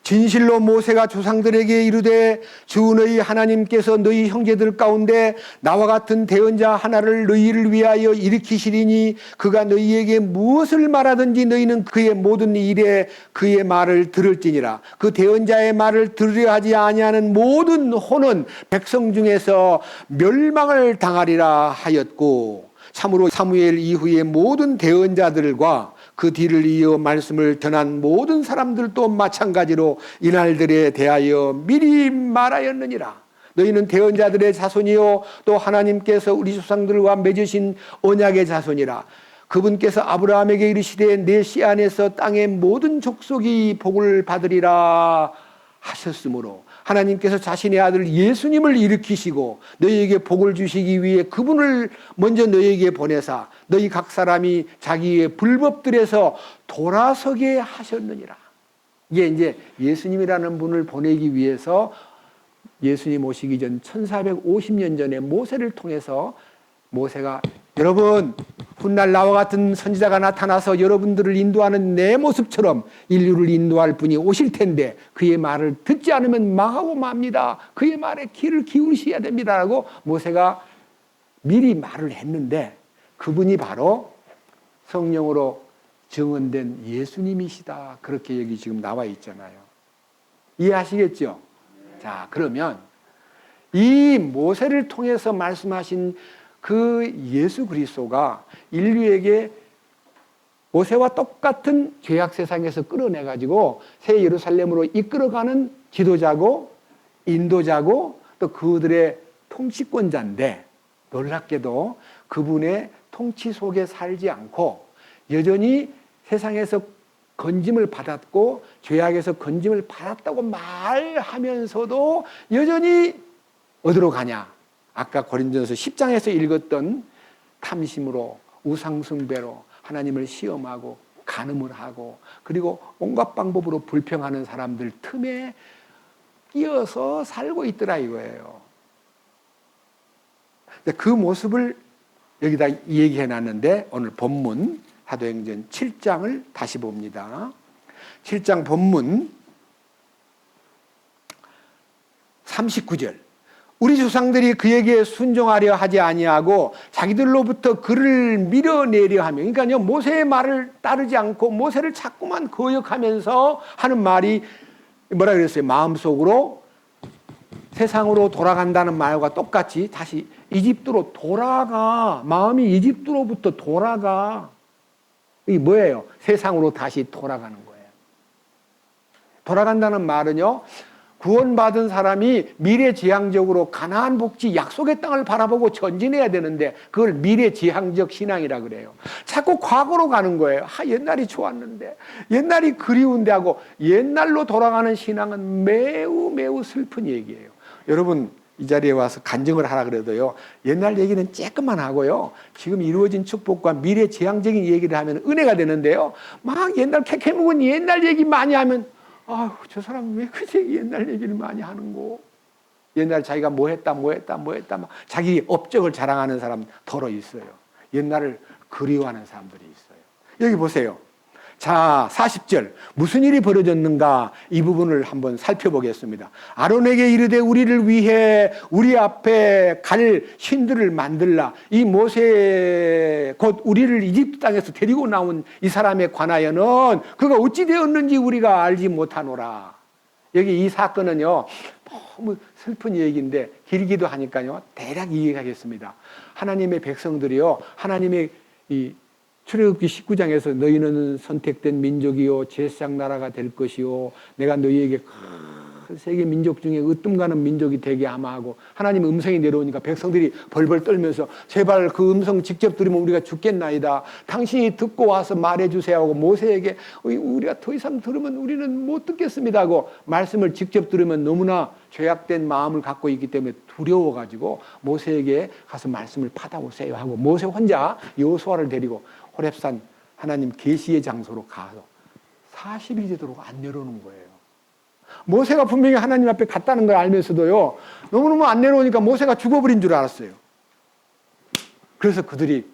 진실로 모세가 조상들에게 이르되 주 너희 하나님께서 너희 형제들 가운데 나와 같은 대언자 하나를 너희를 위하여 일으키시리니 그가 너희에게 무엇을 말하든지 너희는 그의 모든 일에 그의 말을 들을지니라. 그 대언자의 말을 들으려 하지 아니하는 모든 혼은 백성 중에서 멸망을 당하리라 하였고 참으로 사무엘 이후의 모든 대언자들과 그 뒤를 이어 말씀을 전한 모든 사람들도 마찬가지로 이날들에 대하여 미리 말하였느니라. 너희는 대언자들의 자손이요 또 하나님께서 우리 조상들과 맺으신 언약의 자손이라. 그분께서 아브라함에게 이르시되 내 씨 안에서 땅의 모든 족속이 복을 받으리라 하셨으므로 하나님께서 자신의 아들 예수님을 일으키시고 너희에게 복을 주시기 위해 그분을 먼저 너희에게 보내사 너희 각 사람이 자기의 불법들에서 돌아서게 하셨느니라. 이게 이제 예수님이라는 분을 보내기 위해서 예수님 오시기 전 1450년 전에 모세를 통해서 모세가 여러분 훗날 나와 같은 선지자가 나타나서 여러분들을 인도하는 내 모습처럼 인류를 인도할 분이 오실 텐데 그의 말을 듣지 않으면 망하고 맙니다. 그의 말에 귀를 기울이셔야 됩니다 라고 모세가 미리 말을 했는데 그분이 바로 성령으로 증언된 예수님이시다. 그렇게 여기 지금 나와 있잖아요. 이해하시겠죠? 자, 그러면 이 모세를 통해서 말씀하신 그 예수 그리스도가 인류에게 모세와 똑같은 죄악 세상에서 끌어내가지고 새 예루살렘으로 이끌어가는 지도자고 인도자고 또 그들의 통치권자인데 놀랍게도 그분의 통치 속에 살지 않고 여전히 세상에서 건짐을 받았고 죄악에서 건짐을 받았다고 말하면서도 여전히 어디로 가냐? 아까 고린도전서 10장에서 읽었던 탐심으로 우상숭배로 하나님을 시험하고 간음을 하고 그리고 온갖 방법으로 불평하는 사람들 틈에 끼어서 살고 있더라 이거예요. 그 모습을 여기다 얘기해 놨는데 오늘 본문 사도행전 7장을 다시 봅니다. 7장 본문 39절. 우리 조상들이 그에게 순종하려 하지 아니하고 자기들로부터 그를 밀어내려 하며, 그러니까요 모세의 말을 따르지 않고 모세를 자꾸만 거역하면서 하는 말이 뭐라 그랬어요? 마음속으로 세상으로 돌아간다는 말과 똑같이 다시 이집트로 돌아가. 마음이 이집트로부터 돌아가. 이게 뭐예요? 세상으로 다시 돌아가는 거예요. 돌아간다는 말은요, 구원받은 사람이 미래지향적으로 가나안 복지 약속의 땅을 바라보고 전진해야 되는데 그걸 미래지향적 신앙이라 그래요. 자꾸 과거로 가는 거예요. 옛날이 좋았는데, 옛날이 그리운데 하고 옛날로 돌아가는 신앙은 매우 매우 슬픈 얘기예요. 여러분 이 자리에 와서 간증을 하라 그래도요, 옛날 얘기는 조금만 하고요, 지금 이루어진 축복과 미래지향적인 얘기를 하면 은혜가 되는데요, 막 옛날 캐캐묵은 옛날 얘기 많이 하면 아휴, 저 사람 왜 그렇게 옛날 얘기를 많이 하는고. 옛날 자기가 뭐 했다 막 자기 업적을 자랑하는 사람 덜어 있어요. 옛날을 그리워하는 사람들이 있어요. 여기 보세요. 자, 40절. 무슨 일이 벌어졌는가? 이 부분을 한번 살펴보겠습니다. 아론에게 이르되 우리를 위해 우리 앞에 갈 신들을 만들라. 이 모세 곧 우리를 이집트 땅에서 데리고 나온 이 사람에 관하여는 그가 어찌 되었는지 우리가 알지 못하노라. 여기 이 사건은요 너무 슬픈 얘기인데 길기도 하니까요 대략 이해하겠습니다. 하나님의 백성들이요, 하나님의 이 출애굽기 19장에서 너희는 선택된 민족이요 제사장 나라가 될 것이요 내가 너희에게 큰 세계 민족 중에 으뜸가는 민족이 되게 하마 하고 하나님 음성이 내려오니까 백성들이 벌벌 떨면서 제발 그 음성 직접 들으면 우리가 죽겠나이다. 당신이 듣고 와서 말해주세요 하고 모세에게 우리가 더 이상 들으면 우리는 못 듣겠습니다 하고 말씀을 직접 들으면 너무나 죄악된 마음을 갖고 있기 때문에 두려워가지고 모세에게 가서 말씀을 받아오세요 하고 모세 혼자 여호수아를 데리고 호렙산 하나님 계시의 장소로 가서 40일 되도록 안 내려오는 거예요. 모세가 분명히 하나님 앞에 갔다는 걸 알면서도요 너무너무 안 내려오니까 모세가 죽어버린 줄 알았어요. 그래서 그들이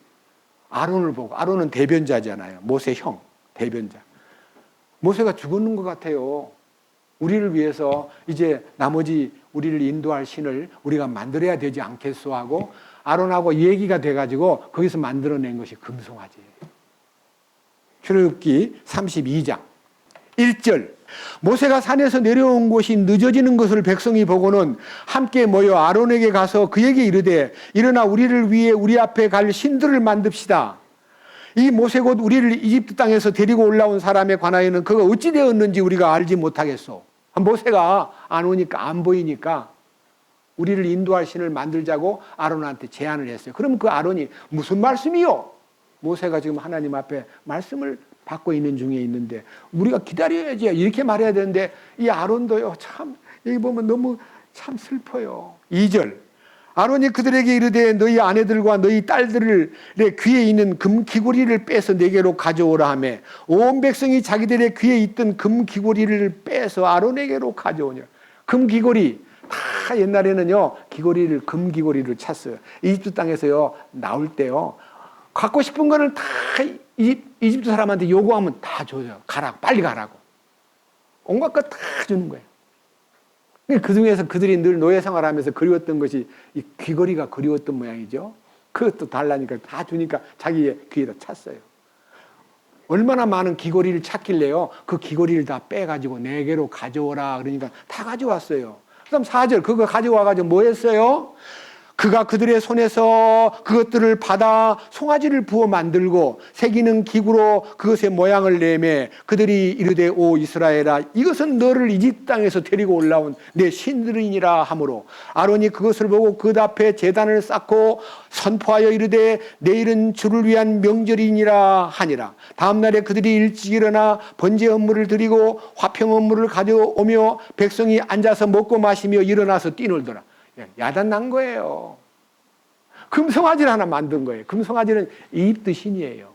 아론을 보고, 아론은 대변자잖아요. 모세 형 대변자. 모세가 죽었는 것 같아요. 우리를 위해서 이제 나머지 우리를 인도할 신을 우리가 만들어야 되지 않겠소 하고 아론하고 얘기가 돼가지고 거기서 만들어낸 것이 금송아지예요. 출애굽기 32장 1절. 모세가 산에서 내려온 곳이 늦어지는 것을 백성이 보고는 함께 모여 아론에게 가서 그에게 이르되 일어나 우리를 위해 우리 앞에 갈 신들을 만듭시다. 이 모세 곧 우리를 이집트 땅에서 데리고 올라온 사람에 관하여는 그가 어찌 되었는지 우리가 알지 못하겠소. 모세가 안 오니까, 안 보이니까 우리를 인도할 신을 만들자고 아론한테 제안을 했어요. 그럼 그 아론이 무슨 말씀이요? 모세가 지금 하나님 앞에 말씀을 받고 있는 중에 있는데 우리가 기다려야지 이렇게 말해야 되는데 이 아론도요 참 여기 보면 너무 참 슬퍼요. 2절. 아론이 그들에게 이르되 너희 아내들과 너희 딸들의 귀에 있는 금 귀고리를 빼서 내게로 가져오라 하며 온 백성이 자기들의 귀에 있던 금 귀고리를 빼서 아론에게로 가져오냐. 금 귀고리 다 옛날에는요 귀고리를 금 귀고리를 찼어요. 이집트 땅에서요 나올 때요 갖고 싶은 거는 다 이집트 사람한테 요구하면 다 줘요. 가라고, 빨리 가라고. 온갖 것 다 주는 거예요. 그 중에서 그들이 늘 노예 생활하면서 그리웠던 것이 이 귀걸이가 그리웠던 모양이죠. 그것도 달라니까 다 주니까 자기의 귀에다 찼어요. 얼마나 많은 귀걸이를 찾길래요. 그 귀걸이를 다 빼가지고 내게로 가져오라 그러니까 다 가져왔어요. 그다음 4절 그거 가져와가지고 뭐 했어요? 그가 그들의 손에서 그것들을 받아 송아지를 부어 만들고 새기는 기구로 그것의 모양을 내매 그들이 이르되 오 이스라엘아 이것은 너를 이집트 땅에서 데리고 올라온 내 신들이니라 하므로 아론이 그것을 보고 그 앞에 제단을 쌓고 선포하여 이르되 내일은 주를 위한 명절이니라 하니라. 다음날에 그들이 일찍 일어나 번제 업무를 드리고 화평 업무를 가져오며 백성이 앉아서 먹고 마시며 일어나서 뛰놀더라. 야단 난 거예요. 금송아지를 하나 만든 거예요. 금송아지는 이집트 신이에요.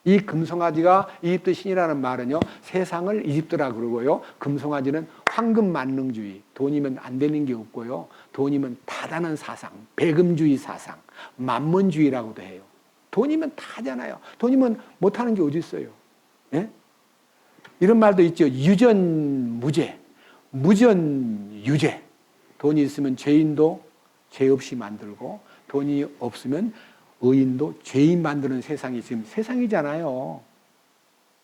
이 금송아지가 이집트 신이라는 말은요, 세상을 이집트라 그러고요, 금송아지는 황금 만능주의, 돈이면 안 되는 게 없고요, 돈이면 다다는 사상, 배금주의 사상, 만문주의라고도 해요. 돈이면 다잖아요. 돈이면 못하는 게 어디 있어요? 예? 이런 말도 있죠. 유전무죄, 무전유죄. 돈이 있으면 죄인도 죄 없이 만들고, 돈이 없으면 의인도 죄인 만드는 세상이 지금 세상이잖아요.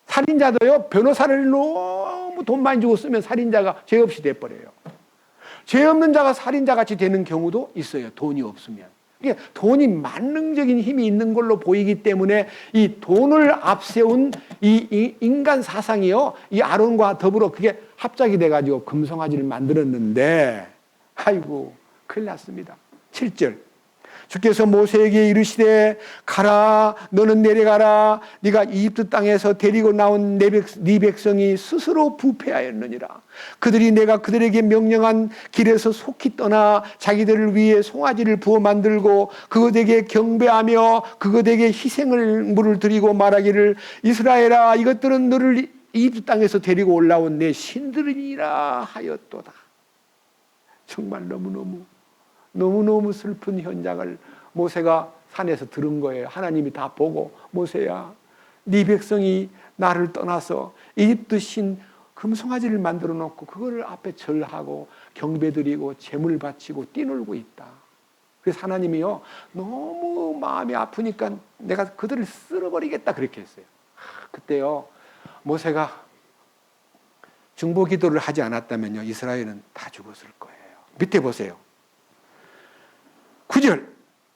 살인자도요, 변호사를 너무 돈 많이 주고 쓰면 살인자가 죄 없이 돼버려요. 죄 없는 자가 살인자같이 되는 경우도 있어요. 돈이 없으면. 그러니까 돈이 만능적인 힘이 있는 걸로 보이기 때문에 이 돈을 앞세운 이 인간 사상이요, 이 아론과 더불어 그게 합작이 돼가지고 금송아지를 만들었는데, 아이고 큰일 났습니다. 7절 주께서 모세에게 이르시되 가라, 너는 내려가라. 네가 이집트 땅에서 데리고 나온 네 백성이 스스로 부패하였느니라. 그들이 내가 그들에게 명령한 길에서 속히 떠나 자기들을 위해 송아지를 부어 만들고 그것에게 경배하며 그것에게 희생을 물을 드리고 말하기를 이스라엘아, 이것들은 너를 이집트 땅에서 데리고 올라온 내 신들이니라 하였도다. 정말 너무너무 슬픈 현장을 모세가 산에서 들은 거예요. 하나님이 다 보고, 모세야, 네 백성이 나를 떠나서 이집트 신 금송아지를 만들어 놓고 그거를 앞에 절하고 경배드리고 제물 바치고 뛰놀고 있다. 그래서 하나님이요, 너무 마음이 아프니까 내가 그들을 쓸어버리겠다 그렇게 했어요. 그때요, 모세가 중보 기도를 하지 않았다면요, 이스라엘은 다 죽었을 거예요. 밑에 보세요. 9절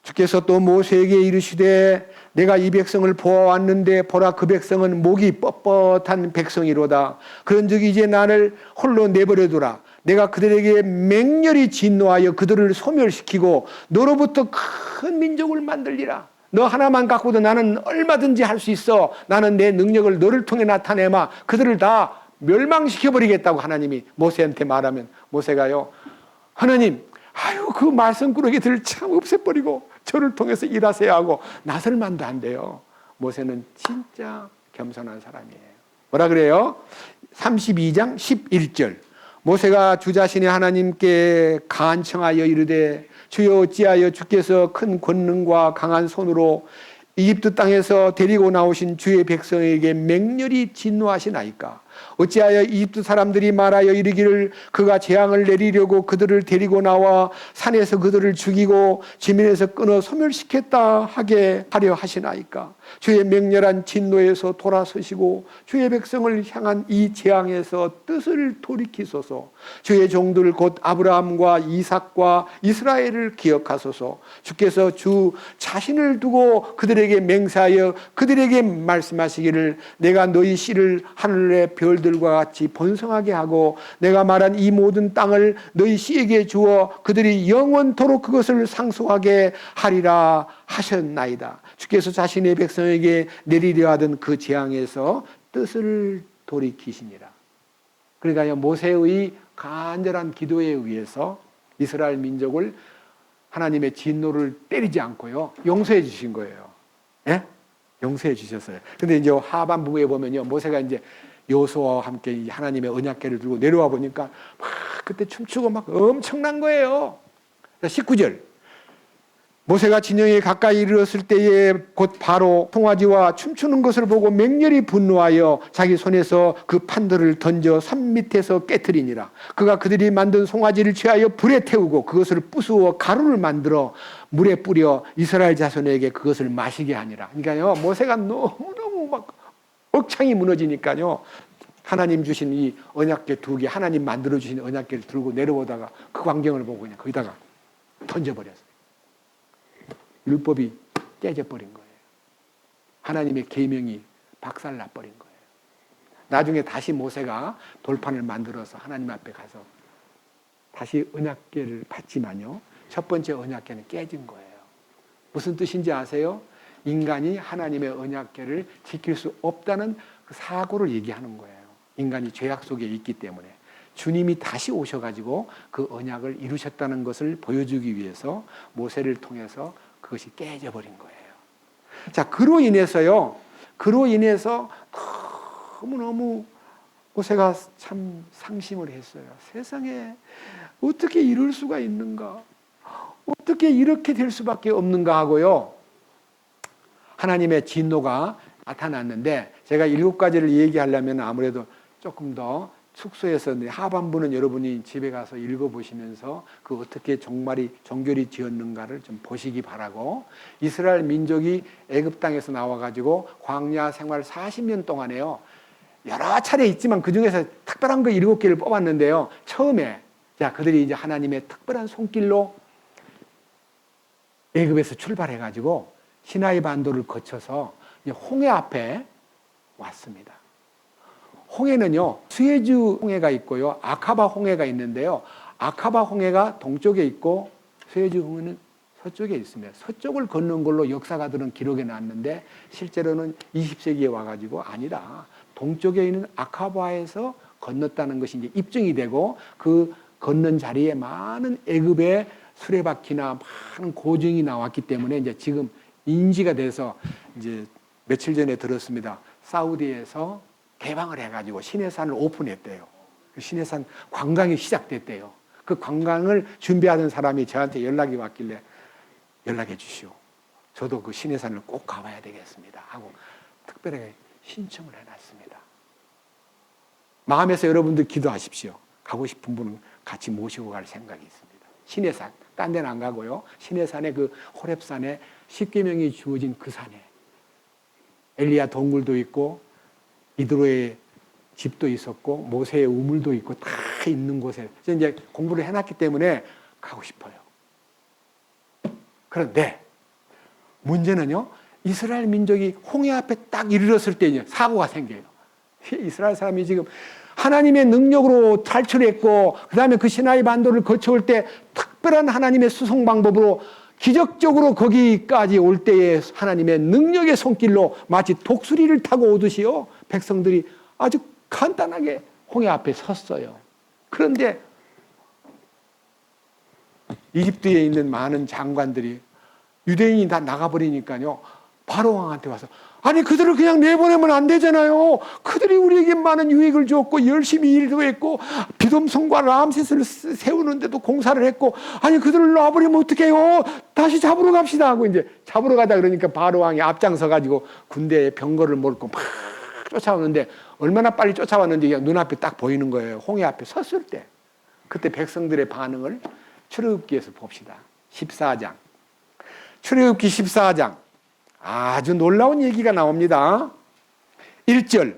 주께서 또 모세에게 이르시되 내가 이 백성을 보아왔는데 보라, 그 백성은 목이 뻣뻣한 백성이로다. 그런즉 이제 나를 홀로 내버려두라. 내가 그들에게 맹렬히 진노하여 그들을 소멸시키고 너로부터 큰 민족을 만들리라. 너 하나만 갖고도 나는 얼마든지 할 수 있어. 나는 내 능력을 너를 통해 나타내마. 그들을 다 멸망시켜버리겠다고 하나님이 모세한테 말하면, 모세가요, 하나님, 아유, 그 말썽꾸러기들을 참 없애버리고 저를 통해서 일하세요 하고 나설만도 안 돼요. 모세는 진짜 겸손한 사람이에요. 뭐라 그래요? 32장 11절 모세가 주 자신의 하나님께 간청하여 이르되 주여, 어찌하여 주께서 큰 권능과 강한 손으로 이집트 땅에서 데리고 나오신 주의 백성에게 맹렬히 진노하시나이까? 어찌하여 이집트 사람들이 말하여 이르기를 그가 재앙을 내리려고 그들을 데리고 나와 산에서 그들을 죽이고 지면에서 끊어 소멸시켰다 하게 하려 하시나이까? 주의 맹렬한 진노에서 돌아서시고 주의 백성을 향한 이 재앙에서 뜻을 돌이키소서. 주의 종들 곧 아브라함과 이삭과 이스라엘을 기억하소서. 주께서 주 자신을 두고 그들에게 맹세하여 그들에게 말씀하시기를 내가 너희 씨를 하늘의 별들과 같이 번성하게 하고 내가 말한 이 모든 땅을 너희 씨에게 주어 그들이 영원토록 그것을 상속하게 하리라 하셨나이다. 주께서 자신의 백성에게 내리려 하던 그 재앙에서 뜻을 돌이키시니라. 그러니까 모세의 간절한 기도에 의해서 이스라엘 민족을 하나님의 진노를 때리지 않고요, 용서해 주신 거예요. 예? 용서해 주셨어요. 근데 이제 하반부에 보면요, 모세가 이제 여호수아와 함께 하나님의 언약궤를 들고 내려와 보니까 막 그때 춤추고 막 엄청난 거예요. 19절 모세가 진영에 가까이 이르렀을 때에 곧 바로 송아지와 춤추는 것을 보고 맹렬히 분노하여 자기 손에서 그 판들을 던져 산 밑에서 깨트리니라. 그가 그들이 만든 송아지를 취하여 불에 태우고 그것을 부수어 가루를 만들어 물에 뿌려 이스라엘 자손에게 그것을 마시게 하니라. 그러니까요, 모세가 너무너무 막 억창이 무너지니까요, 하나님 주신 이 언약궤 2개, 하나님 만들어주신 언약궤를 들고 내려오다가 그 광경을 보고 그냥 거기다가 던져버렸어요. 율법이 깨져버린 거예요. 하나님의 계명이 박살나버린 거예요. 나중에 다시 모세가 돌판을 만들어서 하나님 앞에 가서 다시 언약궤를 받지만요, 첫 번째 언약궤는 깨진 거예요. 무슨 뜻인지 아세요? 인간이 하나님의 언약궤를 지킬 수 없다는 그 사고를 얘기하는 거예요. 인간이 죄악 속에 있기 때문에 주님이 다시 오셔가지고 그 언약을 이루셨다는 것을 보여주기 위해서 모세를 통해서 그것이 깨져버린 거예요. 자, 그로 인해서요, 그로 인해서 너무너무 모세가 참 상심을 했어요. 세상에 어떻게 이럴 수가 있는가? 어떻게 이렇게 될 수밖에 없는가 하고요. 하나님의 진노가 나타났는데, 제가 7가지를 얘기하려면 아무래도 조금 더 숙소에서 하반부는 여러분이 집에 가서 읽어보시면서 그 어떻게 정결히 지었는가를 좀 보시기 바라고, 이스라엘 민족이 애굽 땅에서 나와가지고 광야 생활 40년 동안에요, 여러 차례 있지만 그 중에서 특별한 거 7개를 뽑았는데요. 처음에 그들이 이제 하나님의 특별한 손길로 애굽에서 출발해가지고 시나이 반도를 거쳐서 홍해 앞에 왔습니다. 홍해는요, 수에즈 홍해가 있고요, 아카바 홍해가 있는데요. 아카바 홍해가 동쪽에 있고 수에즈 홍해는 서쪽에 있습니다. 서쪽을 걷는 걸로 역사가들은 기록해 놨는데, 실제로는 20세기에 와가지고 아니다, 동쪽에 있는 아카바에서 건넜다는 것이 이제 입증이 되고, 그 걷는 자리에 많은 애굽의 수레바퀴나 많은 고증이 나왔기 때문에 이제 지금 인지가 돼서, 이제 며칠 전에 들었습니다. 사우디에서 개방을 해가지고 시내산을 오픈했대요. 시내산 관광이 시작됐대요. 그 관광을 준비하던 사람이 저한테 연락이 왔길래 연락해 주시오. 저도 그 시내산을 꼭 가봐야 되겠습니다 하고 특별하게 신청을 해놨습니다. 마음에서 여러분들 기도하십시오. 가고 싶은 분은 같이 모시고 갈 생각이 있습니다. 시내산, 딴 데는 안 가고요. 시내산에 그 호렙산에 10계명이 주어진 그 산에 엘리야 동굴도 있고 이드로의 집도 있었고 모세의 우물도 있고 다 있는 곳에 이제 공부를 해놨기 때문에 가고 싶어요. 그런데 문제는요, 이스라엘 민족이 홍해 앞에 딱 이르렀을 때 사고가 생겨요. 이스라엘 사람이 지금 하나님의 능력으로 탈출했고, 그 다음에 그 시나이 반도를 거쳐올 때 특별한 하나님의 수송 방법으로 기적적으로 거기까지 올 때에 하나님의 능력의 손길로 마치 독수리를 타고 오듯이요, 백성들이 아주 간단하게 홍해 앞에 섰어요. 그런데 이집트에 있는 많은 장관들이 유대인이 다 나가버리니까요, 바로 왕한테 와서, 아니 그들을 그냥 내보내면 안 되잖아요. 그들이 우리에게 많은 유익을 줬고 열심히 일도 했고 비돔성과 람세스를 세우는데도 공사를 했고, 아니 그들을 놔버리면 어떡해요. 다시 잡으러 갑시다 하고 이제 잡으러 가다 그러니까 바로 왕이 앞장서 가지고 군대에 병거를 몰고 막 쫓아오는데, 얼마나 빨리 쫓아왔는지 그냥 눈앞에 딱 보이는 거예요. 홍해 앞에 섰을 때. 그때 백성들의 반응을 출애굽기에서 봅시다. 14장. 출애굽기 14장. 아주 놀라운 얘기가 나옵니다. 1절.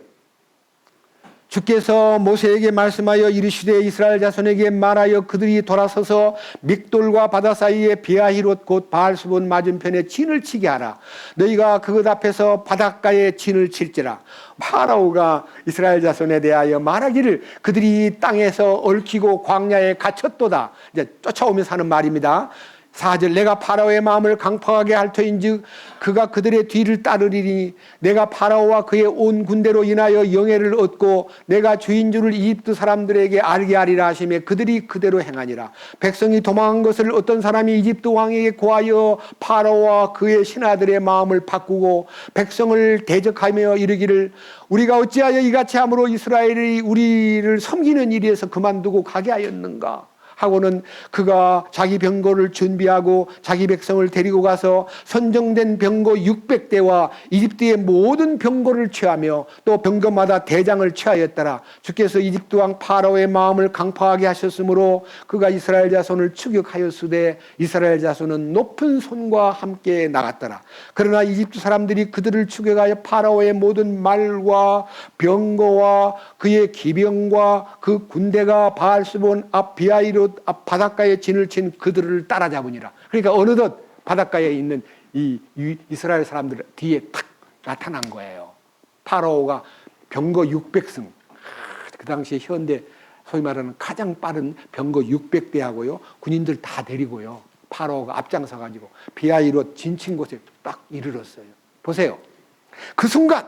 주께서 모세에게 말씀하여 이르시되 이스라엘 자손에게 말하여 그들이 돌아서서 믹돌과 바다 사이에 비아히롯 곧 바알수본 맞은편에 진을 치게 하라. 너희가 그것 앞에서 바닷가에 진을 칠지라. 파라오가 이스라엘 자손에 대하여 말하기를 그들이 땅에서 얽히고 광야에 갇혔도다. 이제 쫓아오면서 하는 말입니다. 4절. 내가 파라오의 마음을 강팍하게 할 터인즉 그가 그들의 뒤를 따르리니 내가 파라오와 그의 온 군대로 인하여 영예를 얻고 내가 주인 줄을 이집트 사람들에게 알게 하리라 하시며 그들이 그대로 행하니라. 백성이 도망한 것을 어떤 사람이 이집트 왕에게 고하여 파라오와 그의 신하들의 마음을 바꾸고 백성을 대적하며 이르기를 우리가 어찌하여 이같이 함으로 이스라엘이 우리를 섬기는 일에서 그만두고 가게 하였는가 하고는 그가 자기 병거를 준비하고 자기 백성을 데리고 가서 선정된 병거 600대와 이집트의 모든 병거를 취하며 또 병거마다 대장을 취하였더라. 주께서 이집트 왕 파라오의 마음을 강팍하게 하셨으므로 그가 이스라엘 자손을 추격하였으되 이스라엘 자손은 높은 손과 함께 나갔더라. 그러나 이집트 사람들이 그들을 추격하여 파라오의 모든 말과 병거와 그의 기병과 그 군대가 바알스본 앞 비아이롯 앞 바닷가에 진을 친 그들을 따라잡으니라. 그러니까 어느덧 바닷가에 있는 이 이스라엘 사람들 뒤에 탁 나타난 거예요. 파라오가 병거 600승, 그 당시에 현대 소위 말하는 가장 빠른 병거 600대하고요 군인들 다 데리고요 파라오가 앞장서 가지고 비아이롯 진친 곳에 딱 이르렀어요. 보세요. 그 순간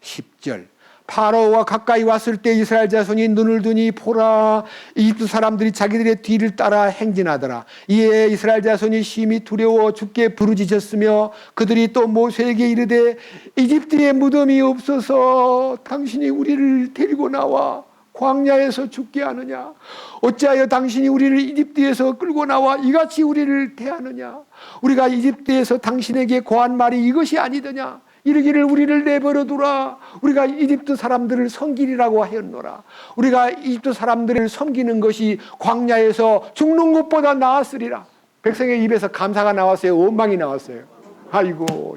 10절. 파라오가 가까이 왔을 때 이스라엘 자손이 눈을 뜨니 보라, 이집트 사람들이 자기들의 뒤를 따라 행진하더라. 이에 이스라엘 자손이 심히 두려워 주께 부르짖었으며 그들이 또 모세에게 이르되 이집트에 무덤이 없어서 당신이 우리를 데리고 나와 광야에서 죽게 하느냐? 어찌하여 당신이 우리를 이집트에서 끌고 나와 이같이 우리를 대하느냐? 우리가 이집트에서 당신에게 고한 말이 이것이 아니더냐? 이르기를 우리를 내버려 두라. 우리가 이집트 사람들을 섬기리라고 하였노라. 우리가 이집트 사람들을 섬기는 것이 광야에서 죽는 것보다 나았으리라. 백성의 입에서 감사가 나왔어요? 원망이 나왔어요? 아이고,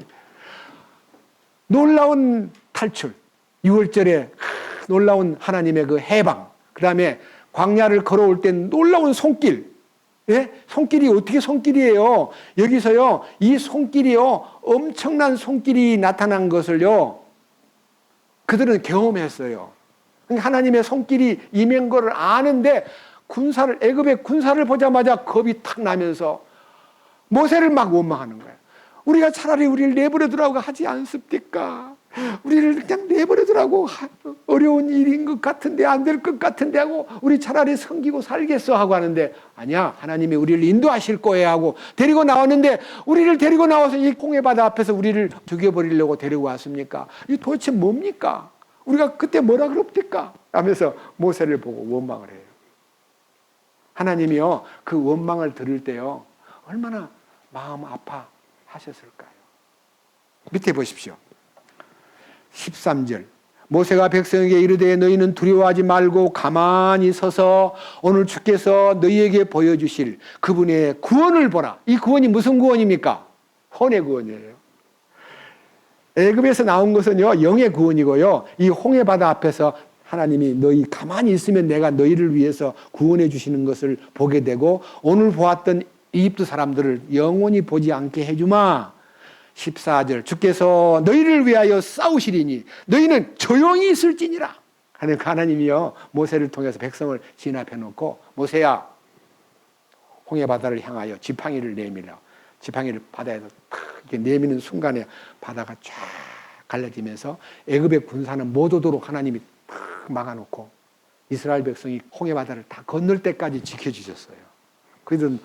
놀라운 탈출, 6월절에 놀라운 하나님의 그 해방, 그 다음에 광야를 걸어올 때 놀라운 손길. 예? 손길이 어떻게 손길이에요? 여기서요, 이 손길이요, 엄청난 손길이 나타난 것을요, 그들은 경험했어요. 하나님의 손길이 임한 거를 아는데, 애굽의 군사를 보자마자 겁이 탁 나면서 모세를 막 원망하는 거예요. 우리가 차라리 우리를 내버려 두라고 하지 않습니까? 우리를 그냥 내버려 두라고, 어려운 일인 것 같은데, 안 될 것 같은데 하고, 우리 차라리 섬기고 살겠어 하고 하는데, 아니야, 하나님이 우리를 인도하실 거예요 하고 데리고 나왔는데, 우리를 데리고 나와서 이 홍해바다 앞에서 우리를 죽여버리려고 데리고 왔습니까? 이 도대체 뭡니까? 우리가 그때 뭐라 그럽니까? 하면서 모세를 보고 원망을 해요. 하나님이요, 그 원망을 들을 때요, 얼마나 마음 아파하셨을까요? 밑에 보십시오. 13절, 모세가 백성에게 이르되 너희는 두려워하지 말고 가만히 서서 오늘 주께서 너희에게 보여주실 그분의 구원을 보라. 이 구원이 무슨 구원입니까? 혼의 구원이에요. 애굽에서 나온 것은요, 영의 구원이고요, 이 홍해바다 앞에서 하나님이 너희 가만히 있으면 내가 너희를 위해서 구원해 주시는 것을 보게 되고, 오늘 보았던 이집트 사람들을 영원히 보지 않게 해주마. 14절, 주께서 너희를 위하여 싸우시리니 너희는 조용히 있을지니라. 하나님이요, 모세를 통해서 백성을 진압해 놓고, 모세야, 홍해바다를 향하여 지팡이를 내밀라. 지팡이를 바다에서 탁 이렇게 내미는 순간에 바다가 쫙 갈라지면서 애굽의 군사는 못 오도록 하나님이 탁 막아놓고 이스라엘 백성이 홍해바다를 다 건널 때까지 지켜주셨어요. 그들은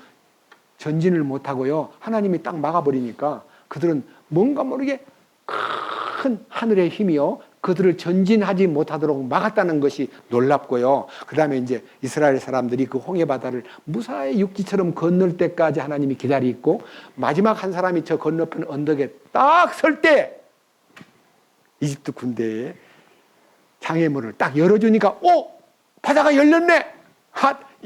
전진을 못하고요, 하나님이 딱 막아버리니까 그들은 뭔가 모르게 큰 하늘의 힘이요, 그들을 전진하지 못하도록 막았다는 것이 놀랍고요. 그 다음에 이제 이스라엘 사람들이 그 홍해바다를 무사히 육지처럼 건널 때까지 하나님이 기다리고, 마지막 한 사람이 저 건너편 언덕에 딱 설 때 이집트 군대의 장애물을 딱 열어주니까, 바다가 열렸네!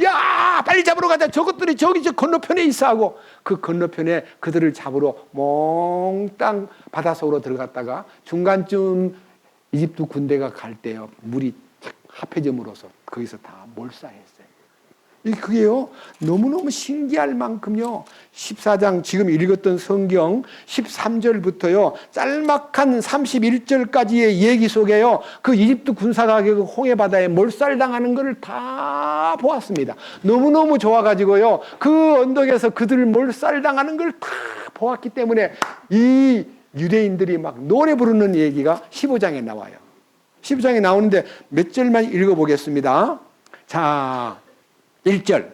야, 빨리 잡으러 가자. 저것들이 저기 저 건너편에 있어 하고, 그 건너편에 그들을 잡으러 몽땅 바닷속으로 들어갔다가 중간쯤 이집트 군대가 갈 때요, 물이 합해짐으로써 거기서 다 몰사했어요. 그게요, 너무너무 신기할 만큼요, 14장 지금 읽었던 성경 13절부터요, 짤막한 31절까지의 얘기 속에요, 그 이집트 군사가 그 홍해바다에 몰살당하는 것을 다 보았습니다. 너무너무 좋아가지고요, 그 언덕에서 그들을 몰살당하는 걸 다 보았기 때문에 이 유대인들이 막 노래 부르는 얘기가 15장에 나와요. 15장에 나오는데 몇 절만 읽어보겠습니다. 자, 1절,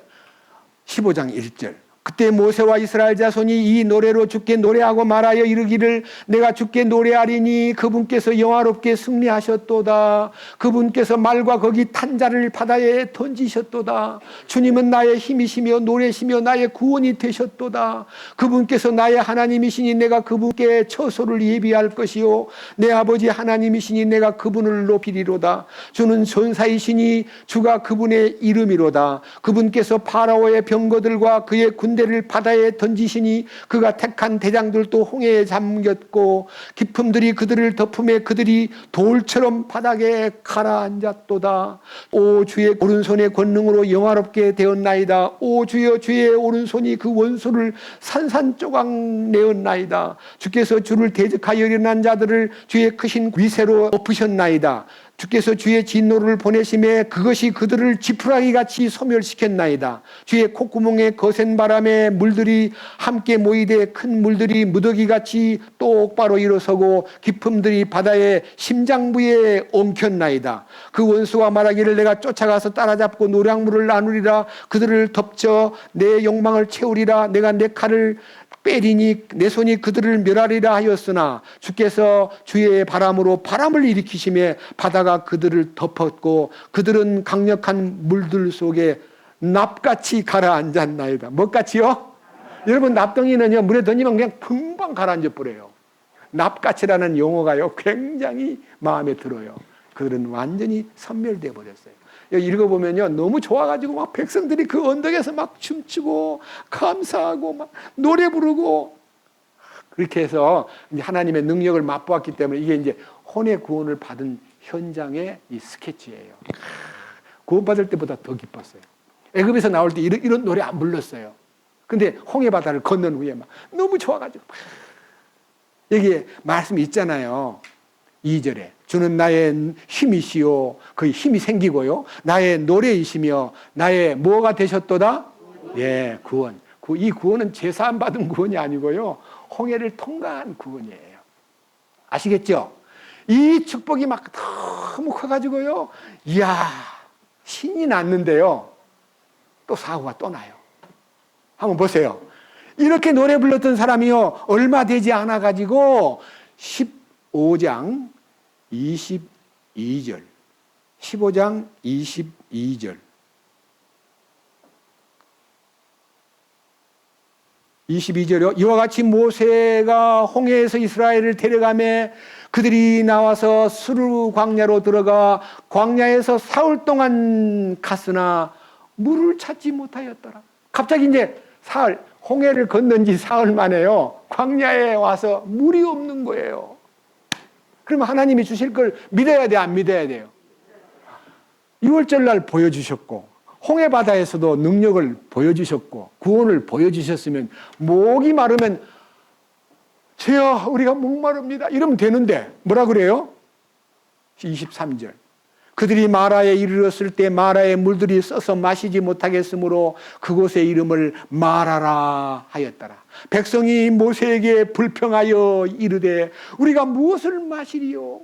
15장 1절. 그때 모세와 이스라엘 자손이 이 노래로 주께 노래하고 말하여 이르기를 내가 주께 노래하리니 그분께서 영화롭게 승리하셨도다. 그분께서 말과 거기 탄 자를 바다에 던지셨도다. 주님은 나의 힘이시며 노래시며 나의 구원이 되셨도다. 그분께서 나의 하나님이시니 내가 그분께 처소를 예비할 것이요 내 아버지 하나님이시니 내가 그분을 높이리로다. 주는 전사이시니 주가 그분의 이름이로다. 그분께서 파라오의 병거들과 그의 군대를 바다에 던지시니 그가 택한 대장들도 홍해에 잠겼고 기품들이 그들을 덮음에 그들이 돌처럼 바닥에 가라앉았도다. 오 주의 오른손의 권능으로 영화롭게 되었나이다. 오 주여 주의 오른손이 그 원수를 산산조각 내었나이다. 주께서 주를 대적하여 일어난 자들을 주의 크신 위세로 엎으셨나이다. 주께서 주의 진노를 보내심에 그것이 그들을 지푸라기 같이 소멸시켰나이다. 주의 콧구멍에 거센 바람에 물들이 함께 모이되 큰 물들이 무더기 같이 똑바로 일어서고 깊음들이 바다의 심장부에 엉켰나이다. 그 원수와 말하기를 내가 쫓아가서 따라잡고 노량물을 나누리라. 그들을 덮쳐 내 욕망을 채우리라. 내가 내 칼을 빼리니 내 손이 그들을 멸하리라 하였으나 주께서 주의 바람으로 바람을 일으키심에 바다가 그들을 덮었고 그들은 강력한 물들 속에 납같이 가라앉았나이다. 뭐같이요? 여러분, 납덩이는요 물에 던지면 그냥 금방 가라앉아 버려요. 납같이라는 용어가요 굉장히 마음에 들어요. 그들은 완전히 섬멸돼 버렸어요. 여기 읽어보면요 너무 좋아가지고 막 백성들이 그 언덕에서 막 춤추고 감사하고 막 노래 부르고 그렇게 해서 이제 하나님의 능력을 맛보았기 때문에 이게 이제 혼의 구원을 받은 현장의 이 스케치예요. 구원받을 때보다 더 기뻤어요. 애굽에서 나올 때 이런 노래 안 불렀어요. 근데 홍해 바다를 건넌 후에 막 너무 좋아가지고 막 여기에 말씀이 있잖아요. 2절에 주는 나의 힘이시요, 그 힘이 생기고요, 나의 노래이시며 나의 뭐가 되셨도다? 예, 구원. 이 구원은 제사함 받은 구원이 아니고요 홍해를 통과한 구원이에요. 아시겠죠? 이 축복이 막 너무 커가지고요 이야 신이 났는데요 또 사고가 또 나요. 한번 보세요. 이렇게 노래 불렀던 사람이요 얼마 되지 않아 가지고 15장 22절 15장 22절 22절이요. 이와 같이 모세가 홍해에서 이스라엘을 데려가매 그들이 나와서 수르 광야로 들어가 광야에서 사흘 동안 갔으나 물을 찾지 못하였더라. 갑자기 이제 사흘, 홍해를 건넌 지 사흘 만에요 광야에 와서 물이 없는 거예요. 그러면 하나님이 주실 걸 믿어야 돼, 안 믿어야 돼요? 6월절 날 보여주셨고 홍해 바다에서도 능력을 보여주셨고 구원을 보여주셨으면 목이 마르면 주여 우리가 목마릅니다 이러면 되는데 뭐라 그래요? 23절 그들이 마라에 이르렀을 때 마라의 물들이 써서 마시지 못하겠으므로 그곳의 이름을 마라라 하였더라. 백성이 모세에게 불평하여 이르되 우리가 무엇을 마시리요?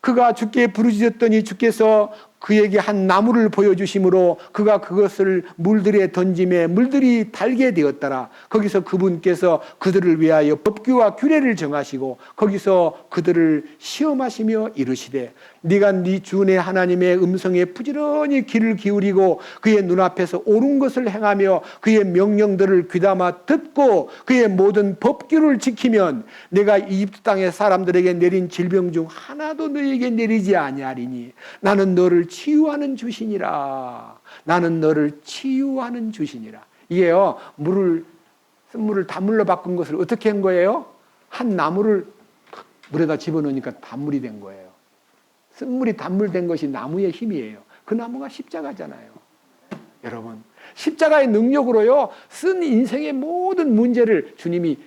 그가 주께 부르짖었더니 주께서 그에게 한 나무를 보여주심으로 그가 그것을 물들에 던짐에 물들이 달게 되었더라. 거기서 그분께서 그들을 위하여 법규와 규례를 정하시고 거기서 그들을 시험하시며 이르시되 네가 네 주내 하나님의 음성에 부지런히 귀를 기울이고 그의 눈앞에서 옳은 것을 행하며 그의 명령들을 귀담아 듣고 그의 모든 법규를 지키면 내가 이집트 땅의 사람들에게 내린 질병 중 하나도 너에게 내리지 아니하리니 나는 너를 치유하는 주시니라. 나는 너를 치유하는 주시니라. 이게요 쓴물을 단물로 바꾼 것을 어떻게 한 거예요? 한 나무를 물에다 집어넣으니까 단물이 된 거예요. 쓴물이 단물된 것이 나무의 힘이에요. 그 나무가 십자가잖아요. 여러분 십자가의 능력으로요 쓴 인생의 모든 문제를 주님이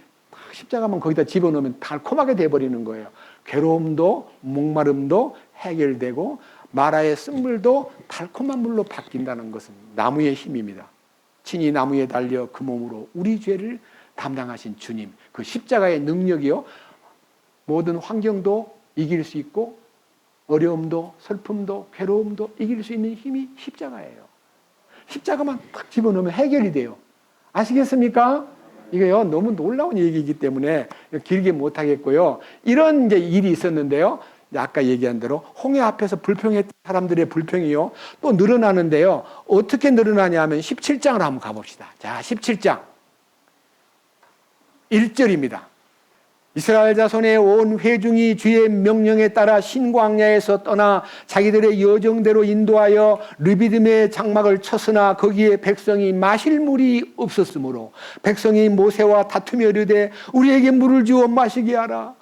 십자가만 거기다 집어넣으면 달콤하게 돼버리는 거예요. 괴로움도 목마름도 해결되고 마라의 쓴물도 달콤한 물로 바뀐다는 것은 나무의 힘입니다. 친히 나무에 달려 그 몸으로 우리 죄를 담당하신 주님, 그 십자가의 능력이요 모든 환경도 이길 수 있고 어려움도 슬픔도 괴로움도 이길 수 있는 힘이 십자가예요. 십자가만 딱 집어넣으면 해결이 돼요. 아시겠습니까? 이게요 너무 놀라운 얘기이기 때문에 길게 못 하겠고요. 이런 이제 일이 있었는데요. 아까 얘기한 대로 홍해 앞에서 불평했던 사람들의 불평이요 또 늘어나는데요. 어떻게 늘어나냐 하면 17장을 한번 가봅시다. 자, 17장 1절입니다. 이스라엘 자손의 온 회중이 주의 명령에 따라 신광야에서 떠나 자기들의 여정대로 인도하여 르비딤의 장막을 쳤으나 거기에 백성이 마실 물이 없었으므로 백성이 모세와 다투며 이르되 우리에게 물을 주어 마시게 하라.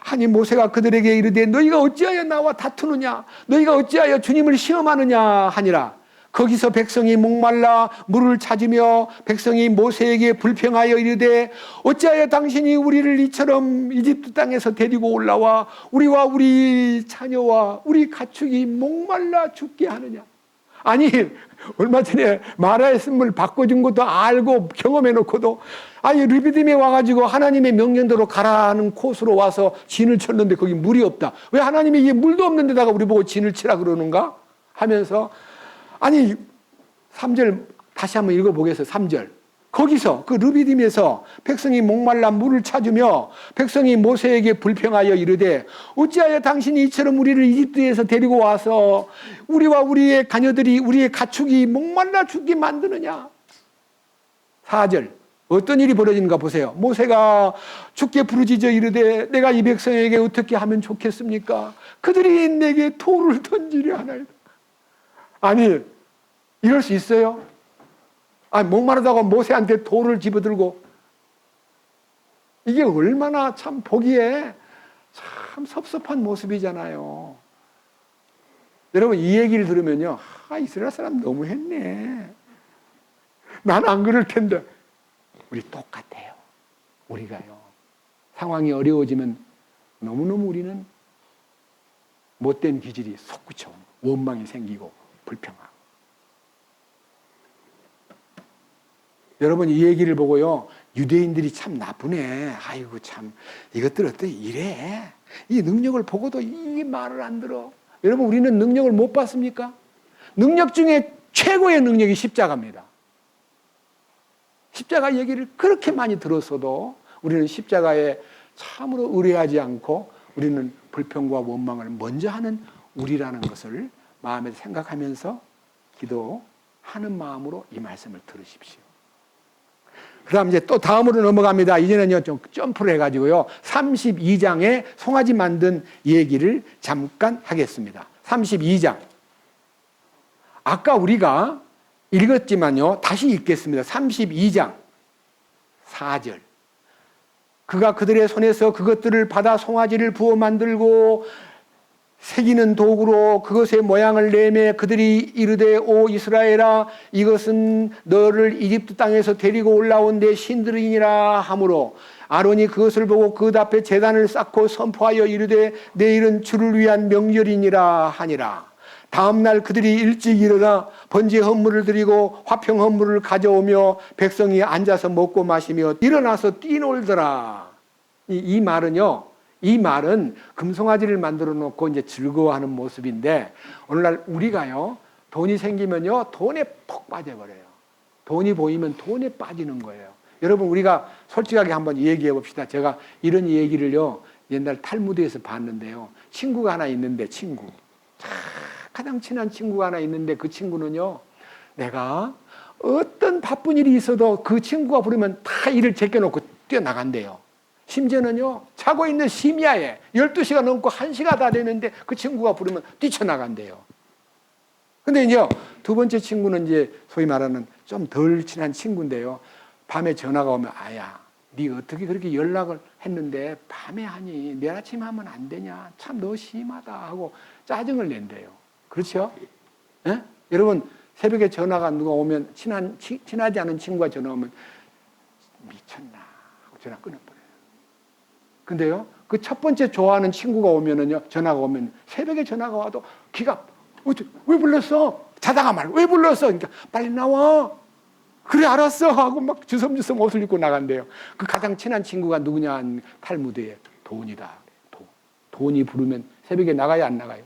하니 모세가 그들에게 이르되 너희가 어찌하여 나와 다투느냐? 너희가 어찌하여 주님을 시험하느냐 하니라. 거기서 백성이 목말라 물을 찾으며 백성이 모세에게 불평하여 이르되 어찌하여 당신이 우리를 이처럼 이집트 땅에서 데리고 올라와 우리와 우리 자녀와 우리 가축이 목말라 죽게 하느냐. 아니 얼마 전에 마라의 쓴물 바꿔준 것도 알고 경험해 놓고도 아니 르비딤에 와가지고 하나님의 명령대로 가라는 코스로 와서 진을 쳤는데 거기 물이 없다. 왜 하나님이 이게 물도 없는 데다가 우리 보고 진을 치라 그러는가 하면서 아니 3절 다시 한번 읽어보겠어요. 3절 거기서 그 르비딤에서 백성이 목말라 물을 찾으며 백성이 모세에게 불평하여 이르되 어찌하여 당신이 이처럼 우리를 이집트에서 데리고 와서 우리와 우리의 자녀들이 우리의 가축이 목말라 죽게 만드느냐. 4절 어떤 일이 벌어지는가 보세요. 모세가 주께 부르짖어 이르되 내가 이 백성에게 어떻게 하면 좋겠습니까? 그들이 내게 돌을 던지려 하나이다. 아니 이럴 수 있어요? 아니 목마르다고 모세한테 돌을 집어들고 이게 얼마나 참 보기에 참 섭섭한 모습이잖아요. 여러분 이 얘기를 들으면요, 이스라엘 사람 너무했네. 난 안 그럴 텐데. 우리 똑같아요. 우리가요 상황이 어려워지면 너무너무 우리는 못된 기질이 솟구쳐 원망이 생기고 불평하고. 여러분 이 얘기를 보고요 유대인들이 참 나쁘네. 아이고 참 이것들 어때 이래. 이 능력을 보고도 이 말을 안 들어. 여러분 우리는 능력을 못 봤습니까? 능력 중에 최고의 능력이 십자가입니다. 십자가 얘기를 그렇게 많이 들었어도 우리는 십자가에 참으로 의뢰하지 않고 우리는 불평과 원망을 먼저 하는 우리라는 것을 마음에 생각하면서 기도하는 마음으로 이 말씀을 들으십시오. 그 다음 이제 또 다음으로 넘어갑니다. 이제는요 좀 점프를 해가지고요 32장에 송아지 만든 얘기를 잠깐 하겠습니다. 32장 아까 우리가 읽었지만요 다시 읽겠습니다. 32장 4절 그가 그들의 손에서 그것들을 받아 송아지를 부어 만들고 새기는 도구로 그것의 모양을 내매 그들이 이르되 오 이스라엘아 이것은 너를 이집트 땅에서 데리고 올라온 내 신들이니라 하므로 아론이 그것을 보고 그 앞에 제단을 쌓고 선포하여 이르되 내일은 주를 위한 명절이니라 하니라. 다음날 그들이 일찍 일어나 번제 헌물을 드리고 화평 헌물을 가져오며 백성이 앉아서 먹고 마시며 일어나서 뛰놀더라. 이 말은 금송아지를 만들어 놓고 이제 즐거워하는 모습인데 오늘날 우리가요 돈이 생기면요 돈에 푹 빠져버려요. 돈이 보이면 돈에 빠지는 거예요. 여러분 우리가 솔직하게 한번 얘기해 봅시다. 제가 이런 얘기를요 옛날 탈무드에서 봤는데요. 친구가 하나 있는데 가장 친한 친구가 하나 있는데 그 친구는요 내가 어떤 바쁜 일이 있어도 그 친구가 부르면 다 일을 제껴놓고 뛰어나간대요. 심지어는요 자고 있는 심야에 12시가 넘고 1시가 다 되는데 그 친구가 부르면 뛰쳐나간대요. 근데 이제 두 번째 친구는 이제 소위 말하는 좀 덜 친한 친구인데요. 밤에 전화가 오면 아야 네 어떻게 그렇게 연락을 했는데 밤에 하니 내일 아침에 하면 안 되냐 참 너 심하다 하고 짜증을 낸대요. 그렇죠? 예? 여러분 새벽에 전화가 누가 오면 친하지 않은 친구가 전화 오면 미쳤나 하고 전화 끊어버려요. 근데요 그 첫 번째 좋아하는 친구가 오면은요 전화가 오면 새벽에 전화가 와도 기가 왜 불렀어? 자다가 말고 왜 불렀어? 그러니까 빨리 나와. 그래 알았어 하고 막 주섬주섬 옷을 입고 나간대요. 그 가장 친한 친구가 누구냐? 탈무드에 돈이다. 돈이 부르면 새벽에 나가요 안 나가요?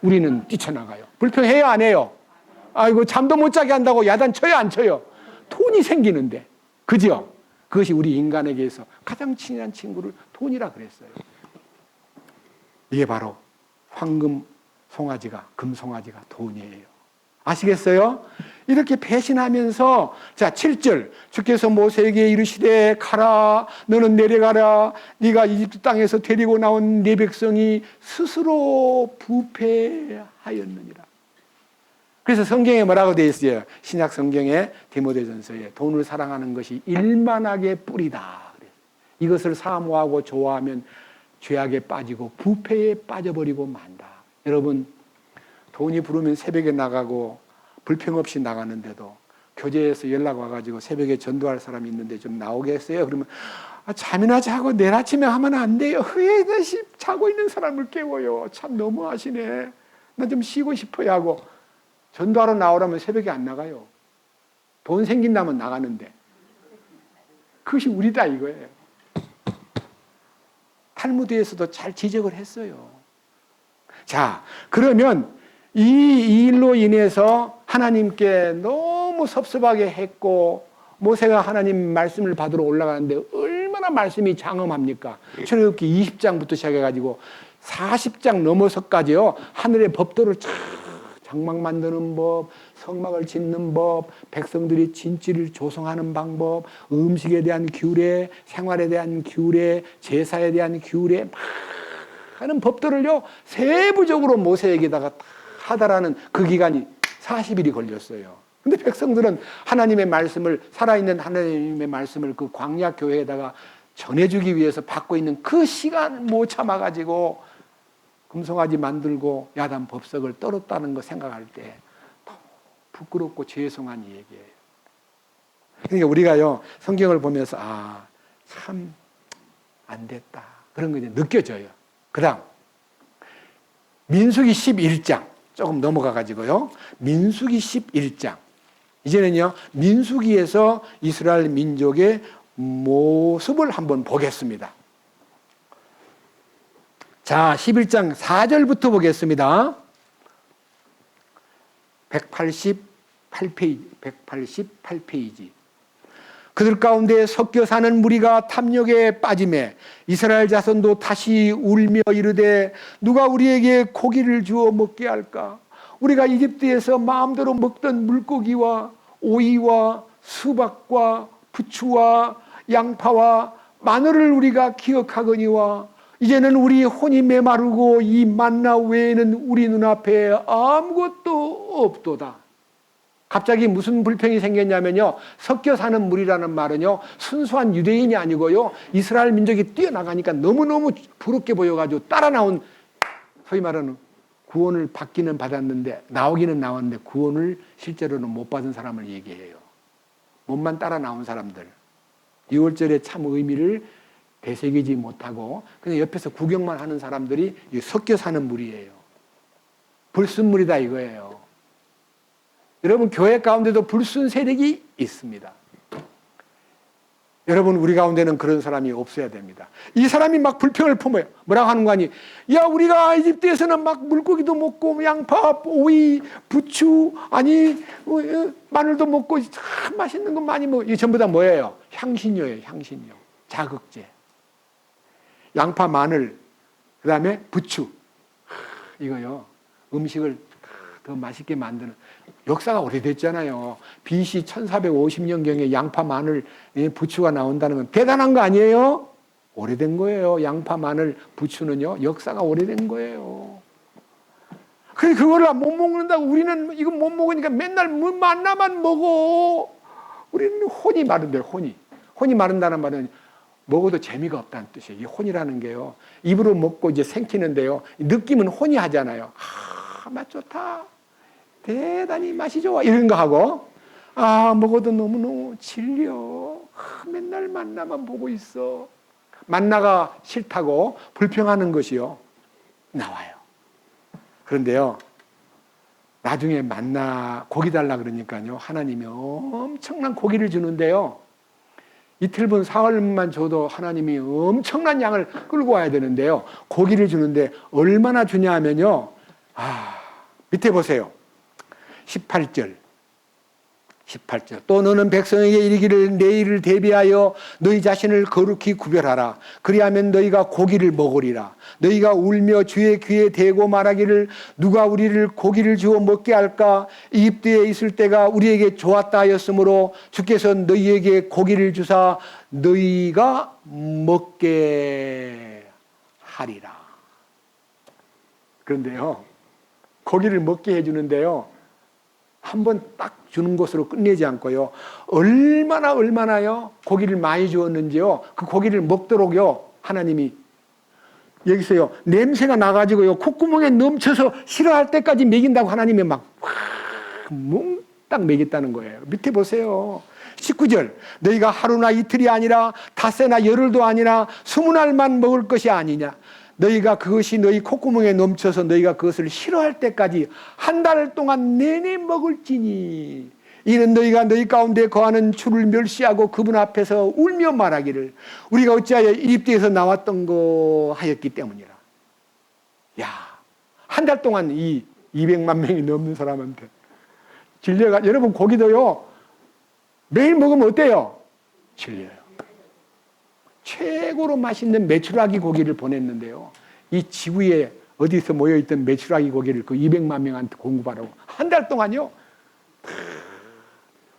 우리는 뛰쳐나가요. 불평해요 안 해요? 아이고 잠도 못 자게 한다고 야단 쳐요 안 쳐요? 돈이 생기는데 그죠? 그것이 우리 인간에게서 가장 친한 친구를 돈이라 그랬어요. 이게 바로 황금 송아지가 금송아지가 돈이에요. 아시겠어요? 이렇게 배신하면서 자 7절 주께서 모세에게 이르시되 가라 너는 내려가라 네가 이집트 땅에서 데리고 나온 네 백성이 스스로 부패하였느니라. 그래서 성경에 뭐라고 되어 있어요? 신약 성경에 디모데전서에 돈을 사랑하는 것이 일만하게 뿌리다. 이것을 사모하고 좋아하면 죄악에 빠지고 부패에 빠져버리고 만다. 여러분 돈이 부르면 새벽에 나가고 불평 없이 나가는데도 교제에서 연락 와가지고 새벽에 전도할 사람이 있는데 좀 나오겠어요? 그러면 잠이나 자고 내일 아침에 하면 안 돼요. 왜 다시 자고 있는 사람을 깨워요? 참 너무하시네. 나 좀 쉬고 싶어요 하고 전도하러 나오라면 새벽에 안 나가요. 돈 생긴다면 나가는데 그것이 우리다 이거예요. 탈무드에서도 잘 지적을 했어요. 자, 그러면 이 일로 인해서 하나님께 너무 섭섭하게 했고 모세가 하나님 말씀을 받으러 올라가는데 얼마나 말씀이 장엄합니까? 출애굽기 20장부터 시작해가지고 40장 넘어서까지요. 하늘의 법도를 장막 만드는 법, 성막을 짓는 법, 백성들이 진지를 조성하는 방법, 음식에 대한 규례, 생활에 대한 규례, 제사에 대한 규례 많은 법들을요. 세부적으로 모세에게다가 하다라는 그 기간이 40일이 걸렸어요. 근데 백성들은 하나님의 말씀을 살아있는 하나님의 말씀을 그 광야 교회에다가 전해주기 위해서 받고 있는 그 시간을 못 참아가지고 금송아지 만들고 야단 법석을 떨었다는 거 생각할 때 부끄럽고 죄송한 얘기예요. 그러니까 우리가요 성경을 보면서 참 안 됐다 그런 거 이제 느껴져요. 그다음 민수기 11장 조금 넘어가 가지고요. 민수기 11장 이제는요 민수기에서 이스라엘 민족의 모습을 한번 보겠습니다. 자, 11장 4절부터 보겠습니다. 188페이지. 그들 가운데 섞여 사는 무리가 탐욕에 빠지매 이스라엘 자손도 다시 울며 이르되 누가 우리에게 고기를 주어 먹게 할까? 우리가 이집트에서 마음대로 먹던 물고기와 오이와 수박과 부추와 양파와 마늘을 우리가 기억하거니와 이제는 우리 혼이 메마르고 이 만나 외에는 우리 눈앞에 아무것도 없도다. 갑자기 무슨 불평이 생겼냐면요. 섞여 사는 무리라는 말은요. 순수한 유대인이 아니고요. 이스라엘 민족이 뛰어나가니까 너무너무 부럽게 보여가지고 따라 나온 소위 말하는 구원을 받기는 받았는데 나오기는 나왔는데 구원을 실제로는 못 받은 사람을 얘기해요. 몸만 따라 나온 사람들. 6월절의 참 의미를 되새기지 못하고 그냥 옆에서 구경만 하는 사람들이 섞여 사는 무리예요. 불순물이다 이거예요. 여러분 교회 가운데도 불순 세력이 있습니다. 여러분 우리 가운데는 그런 사람이 없어야 됩니다. 이 사람이 막 불평을 품어요. 뭐라고 하는 거 아니? 야 우리가 이집트에서는 막 물고기도 먹고 양파, 오이, 부추 아니 마늘도 먹고 참 맛있는 거 많이 먹어. 이게 전부 다 뭐예요? 향신료예요. 향신료. 자극제. 양파, 마늘, 그 다음에 부추. 이거요. 음식을 더 맛있게 만드는 역사가 오래됐잖아요. BC 1450년경에 양파, 마늘, 부추가 나온다는 건 대단한 거 아니에요? 오래된 거예요. 양파, 마늘, 부추는요. 역사가 오래된 거예요. 그래 그거를 못 먹는다고 우리는 이거 못 먹으니까 맨날 만나만 먹어. 우리는 혼이 마른데 혼이 마른다는 말은 먹어도 재미가 없다는 뜻이에요. 이 혼이라는 게요. 입으로 먹고 이제 생기는데요. 느낌은 혼이 하잖아요. 맛 좋다. 대단히 맛이 좋아. 이런 거 하고 먹어도 너무너무 질려. 맨날 만나만 보고 있어. 만나가 싫다고 불평하는 것이요. 나와요. 그런데요. 나중에 만나 고기 달라 그러니까요. 하나님이 엄청난 고기를 주는데요. 이틀분 사흘만 줘도 하나님이 엄청난 양을 끌고 와야 되는데요. 고기를 주는데 얼마나 주냐 하면요. 밑에 보세요. 18절. 또 너는 백성에게 이르기를 내일을 대비하여 너희 자신을 거룩히 구별하라. 그리하면 너희가 고기를 먹으리라. 너희가 울며 주의 귀에 대고 말하기를 누가 우리를 고기를 주어 먹게 할까? 이집트에 있을 때가 우리에게 좋았다 하였으므로 주께서 너희에게 고기를 주사 너희가 먹게 하리라. 그런데요. 고기를 먹게 해주는데요. 한번 딱 주는 것으로 끝내지 않고요. 얼마나요? 고기를 많이 주었는지요. 그 고기를 먹도록요. 하나님이 여기서요. 냄새가 나가지고요. 콧구멍에 넘쳐서 싫어할 때까지 먹인다고 하나님이 막 몽땅 먹였다는 거예요. 밑에 보세요. 19절. 너희가 하루나 이틀이 아니라 닷새나 열흘도 아니라 20날만 먹을 것이 아니냐. 너희가 그것이 너희 콧구멍에 넘쳐서 너희가 그것을 싫어할 때까지 한 달 동안 내내 먹을지니 이는 너희가 너희 가운데 거하는 주를 멸시하고 그분 앞에서 울며 말하기를 우리가 어찌하여 이집트에서 나왔던 거 하였기 때문이라. 야, 한 달 동안 이 200만 명이 넘는 사람한테 질려가. 여러분 고기도요 매일 먹으면 어때요? 질려요. 최고로 맛있는 메추라기 고기를 보냈는데요, 이 지구에 어디서 모여있던 메추라기 고기를 그 200만 명한테 공급하라고 한 달 동안요,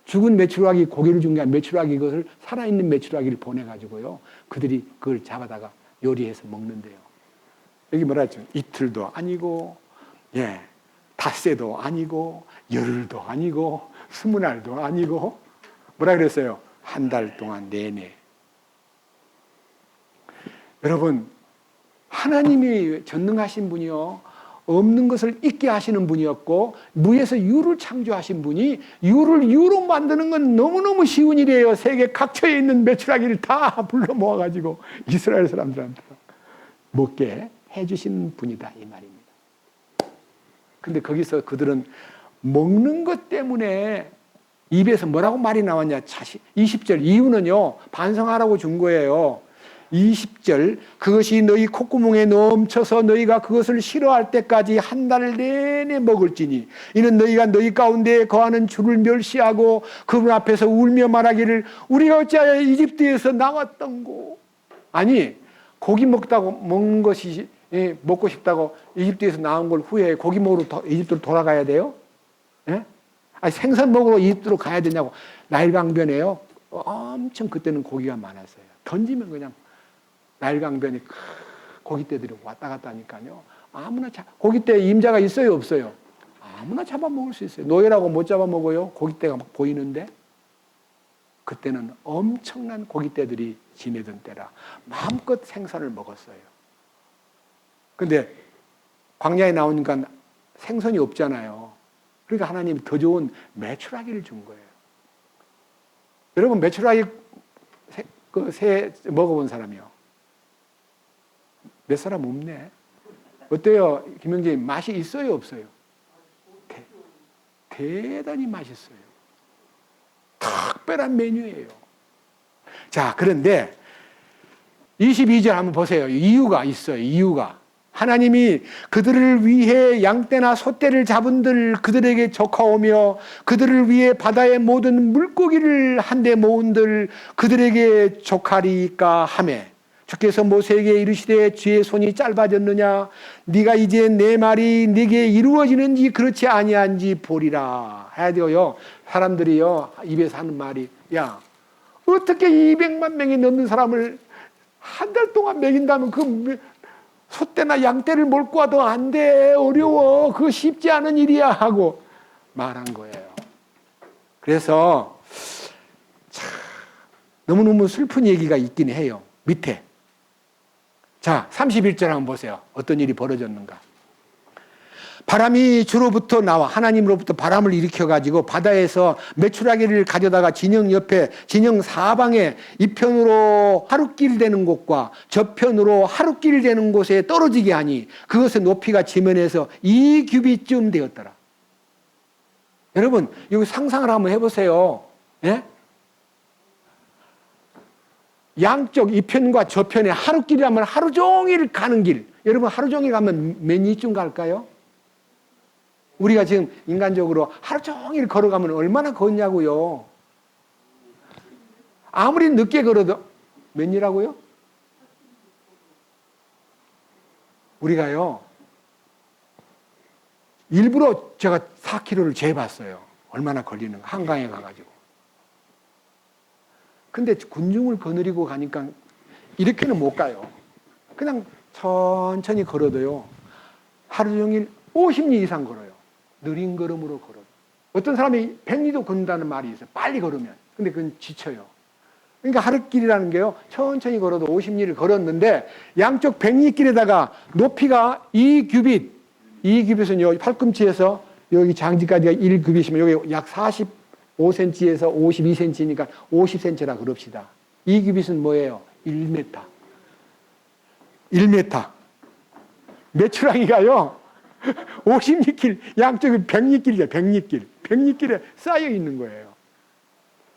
죽은 메추라기 고기를 준 게 아니라 메추라기 것을 살아있는 메추라기를 보내가지고요 그들이 그걸 잡아다가 요리해서 먹는데요. 여기 뭐라 했죠? 이틀도 아니고, 예, 닷새도 아니고, 열흘도 아니고, 20날도 아니고, 뭐라 그랬어요? 한 달 동안 내내. 여러분, 하나님이 전능하신 분이요, 없는 것을 있게 하시는 분이었고, 무에서 유를 창조하신 분이 유를 유로 만드는 건 너무너무 쉬운 일이에요. 세계 각처에 있는 메추라기를 다 불러 모아가지고 이스라엘 사람들한테 먹게 해주신 분이다, 이 말입니다. 근데 거기서 그들은 먹는 것 때문에 입에서 뭐라고 말이 나왔냐? 20절 이유는요, 반성하라고 준 거예요. 20절 그것이 너희 콧구멍에 넘쳐서 너희가 그것을 싫어할 때까지 한 달 내내 먹을지니 이는 너희가 너희 가운데 거하는 주를 멸시하고 그분 앞에서 울며 말하기를 우리가 어찌하여 이집트에서 나왔던고. 아니, 고기 먹는 것이 먹고 싶다고 이집트에서 나온 걸 후회해 고기 먹으러 이집트로 돌아가야 돼요? 예? 아니, 생선 먹으러 이집트로 가야 되냐고. 나일강변에요 엄청 그때는 고기가 많았어요. 던지면 그냥 나일강변이 고깃대들이 왔다 갔다 하니까요, 아무나 고깃대 임자가 있어요, 없어요? 아무나 잡아먹을 수 있어요. 노예라고 못 잡아먹어요. 고깃대가 막 보이는데. 그때는 엄청난 고깃대들이 지내던 때라 마음껏 생선을 먹었어요. 근데 광야에 나오니까 생선이 없잖아요. 그러니까 하나님이 더 좋은 메추라기를 준 거예요. 여러분, 메추라기 새 먹어본 사람이요? 몇 사람 없네. 어때요? 김영재님, 맛이 있어요, 없어요? 대단히 맛있어요. 특별한 메뉴예요. 자, 그런데 22절 한번 보세요. 이유가 있어요. 이유가. 하나님이 그들을 위해 양떼나 소떼를 잡은들 그들에게 조카오며 그들을 위해 바다의 모든 물고기를 한데 모은들 그들에게 조카리까 하매 주께서 모세에게 이르시되 주의 손이 짧아졌느냐 네가 이제 내 말이 네게 이루어지는지 그렇지 아니한지 보리라 해야 돼요. 사람들이요 입에서 하는 말이 야 어떻게 200만 명이 넘는 사람을 한 달 동안 먹인다면 그 소떼나 양떼를 몰고 와도 안 돼. 어려워. 그거 쉽지 않은 일이야. 하고 말한 거예요. 그래서 참 너무너무 슬픈 얘기가 있긴 해요. 밑에. 자, 31절 한번 보세요. 어떤 일이 벌어졌는가. 바람이 주로부터 나와 하나님으로부터 바람을 일으켜가지고 바다에서 메추라기를 가져다가 진영 옆에 진영 사방에 이편으로 하루길 되는 곳과 저편으로 하루길 되는 곳에 떨어지게 하니 그것의 높이가 지면에서 2규빗쯤 되었더라. 여러분 여기 상상을 한번 해보세요. 예? 양쪽 이편과 저편에 하루길이라면 하루 종일 가는 길. 여러분 하루 종일 가면 몇 리쯤 갈까요? 우리가 지금 인간적으로 하루 종일 걸어가면 얼마나 걷냐고요. 아무리 늦게 걸어도 몇 리라고요? 우리가요 일부러 제가 4km를 재봤어요. 얼마나 걸리는가 한강에 가가지고. 근데 군중을 거느리고 가니까 이렇게는 못 가요. 그냥 천천히 걸어도요 하루 종일 50리 이상 걸어요. 느린 걸음으로 걸어. 어떤 사람이 100리도 걷는다는 말이 있어요. 빨리 걸으면. 근데 그건 지쳐요. 그러니까 하루길이라는 게요. 천천히 걸어도 50리를 걸었는데 양쪽 100리 길에다가 높이가 2규빗. 2규빗은요. 팔꿈치에서 여기 장지까지가 1규빗이면 여기 약 45cm에서 52cm니까 50cm라 그럽시다. 2규빗은 뭐예요? 1m. 1m. 메추라기가요, 50리길, 양쪽이 100리길이죠. 100리길. 100리길에 쌓여 있는 거예요.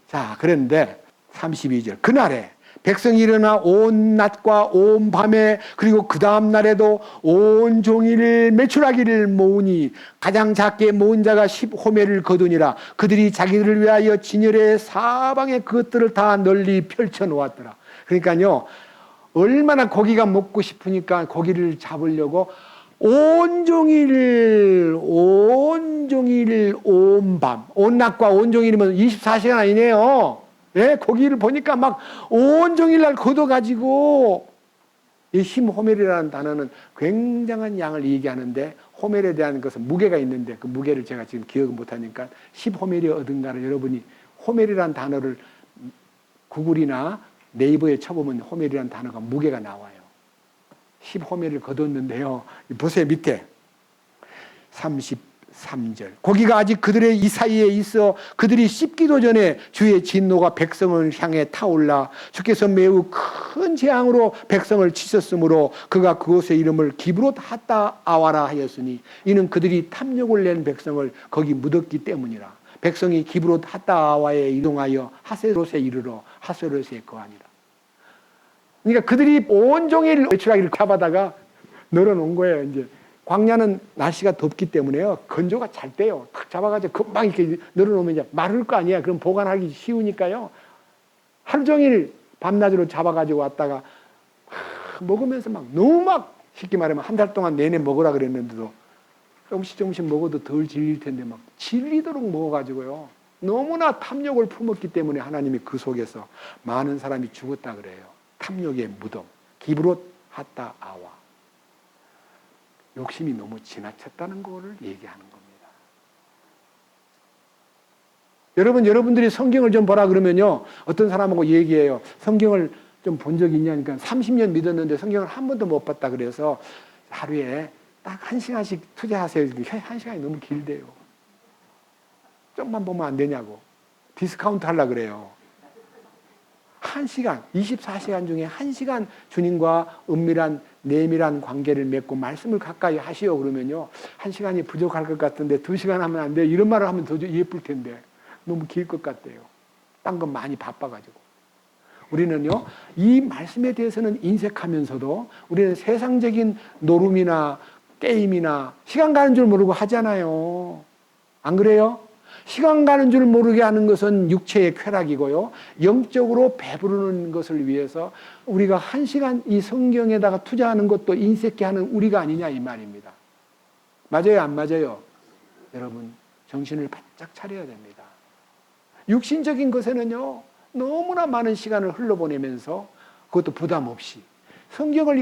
자, 그런데 32절. 그날에 백성이 일어나 온 낮과 온 밤에 그리고 그 다음 날에도 온 종일 메추라기를 모으니 가장 작게 모은 자가 10호멜을 거두니라. 그들이 자기들을 위하여 진열의 사방에 그것들을 다 널리 펼쳐 놓았더라. 그러니까요, 얼마나 고기가 먹고 싶으니까 고기를 잡으려고 온종일 온밤, 온낮과 온종일이면 24시간 아니네요. 예, 고기를 보니까 막 온종일 날 걷어가지고, 이 힘호멜이라는 단어는 굉장한 양을 얘기하는데, 호멜에 대한 것은 무게가 있는데 그 무게를 제가 지금 기억을 못하니까 10호멜이 어딘가를 여러분이 호멜이라는 단어를 구글이나 네이버에 쳐보면 호멜이라는 단어가 무게가 나와요. 10호멜을 거뒀는데요. 보세요, 밑에 33절. 고기가 아직 그들의 이 사이에 있어 그들이 씹기도 전에 주의 진노가 백성을 향해 타올라 주께서 매우 큰 재앙으로 백성을 치셨으므로 그가 그곳의 이름을 기브롯 핫다 아와라 하였으니 이는 그들이 탐욕을 낸 백성을 거기 묻었기 때문이라. 백성이 기브롯 핫다 아와에 이동하여 하세롯에 이르러 하세롯에 거하니라. 그러니까 그들이 온종일 메추라기를 잡아다가 널어놓은 거예요. 이제 광야는 날씨가 덥기 때문에요, 건조가 잘 돼요. 탁 잡아가지고 금방 이렇게 널어놓으면 이제 마를 거 아니야. 그럼 보관하기 쉬우니까요. 하루 종일 밤낮으로 잡아가지고 왔다가 먹으면서 막 너무 막 쉽게 말하면 한 달 동안 내내 먹으라 그랬는데도 조금씩 먹어도 덜 질릴 텐데 막 질리도록 먹어가지고요. 너무나 탐욕을 품었기 때문에 하나님이 그 속에서 많은 사람이 죽었다 그래요. 탐욕의 무덤, 기브롯 핫다 아와. 욕심이 너무 지나쳤다는 거를 얘기하는 겁니다. 여러분들이 성경을 좀 보라 그러면요, 어떤 사람하고 얘기해요. 성경을 좀 본 적이 있냐니까 30년 믿었는데 성경을 한 번도 못 봤다 그래서 하루에 딱 1시간씩 투자하세요. 1시간이 너무 길대요. 좀만 보면 안 되냐고. 디스카운트 하려고 그래요. 1시간, 24시간 중에 1시간 주님과 은밀한 내밀한 관계를 맺고 말씀을 가까이 하시오 그러면요, 1시간이 부족할 것 같은데 2시간 하면 안 돼. 이런 말을 하면 더 예쁠 텐데 너무 길 것 같대요. 딴 건 많이 바빠가지고. 우리는요, 이 말씀에 대해서는 인색하면서도 우리는 세상적인 노름이나 게임이나 시간 가는 줄 모르고 하잖아요. 안 그래요? 시간 가는 줄 모르게 하는 것은 육체의 쾌락이고요. 영적으로 배부르는 것을 위해서 우리가 1시간 이 성경에다가 투자하는 것도 인색케 하는 우리가 아니냐 이 말입니다. 맞아요, 안 맞아요? 여러분, 정신을 바짝 차려야 됩니다. 육신적인 것에는요, 너무나 많은 시간을 흘러보내면서 그것도 부담 없이 성경을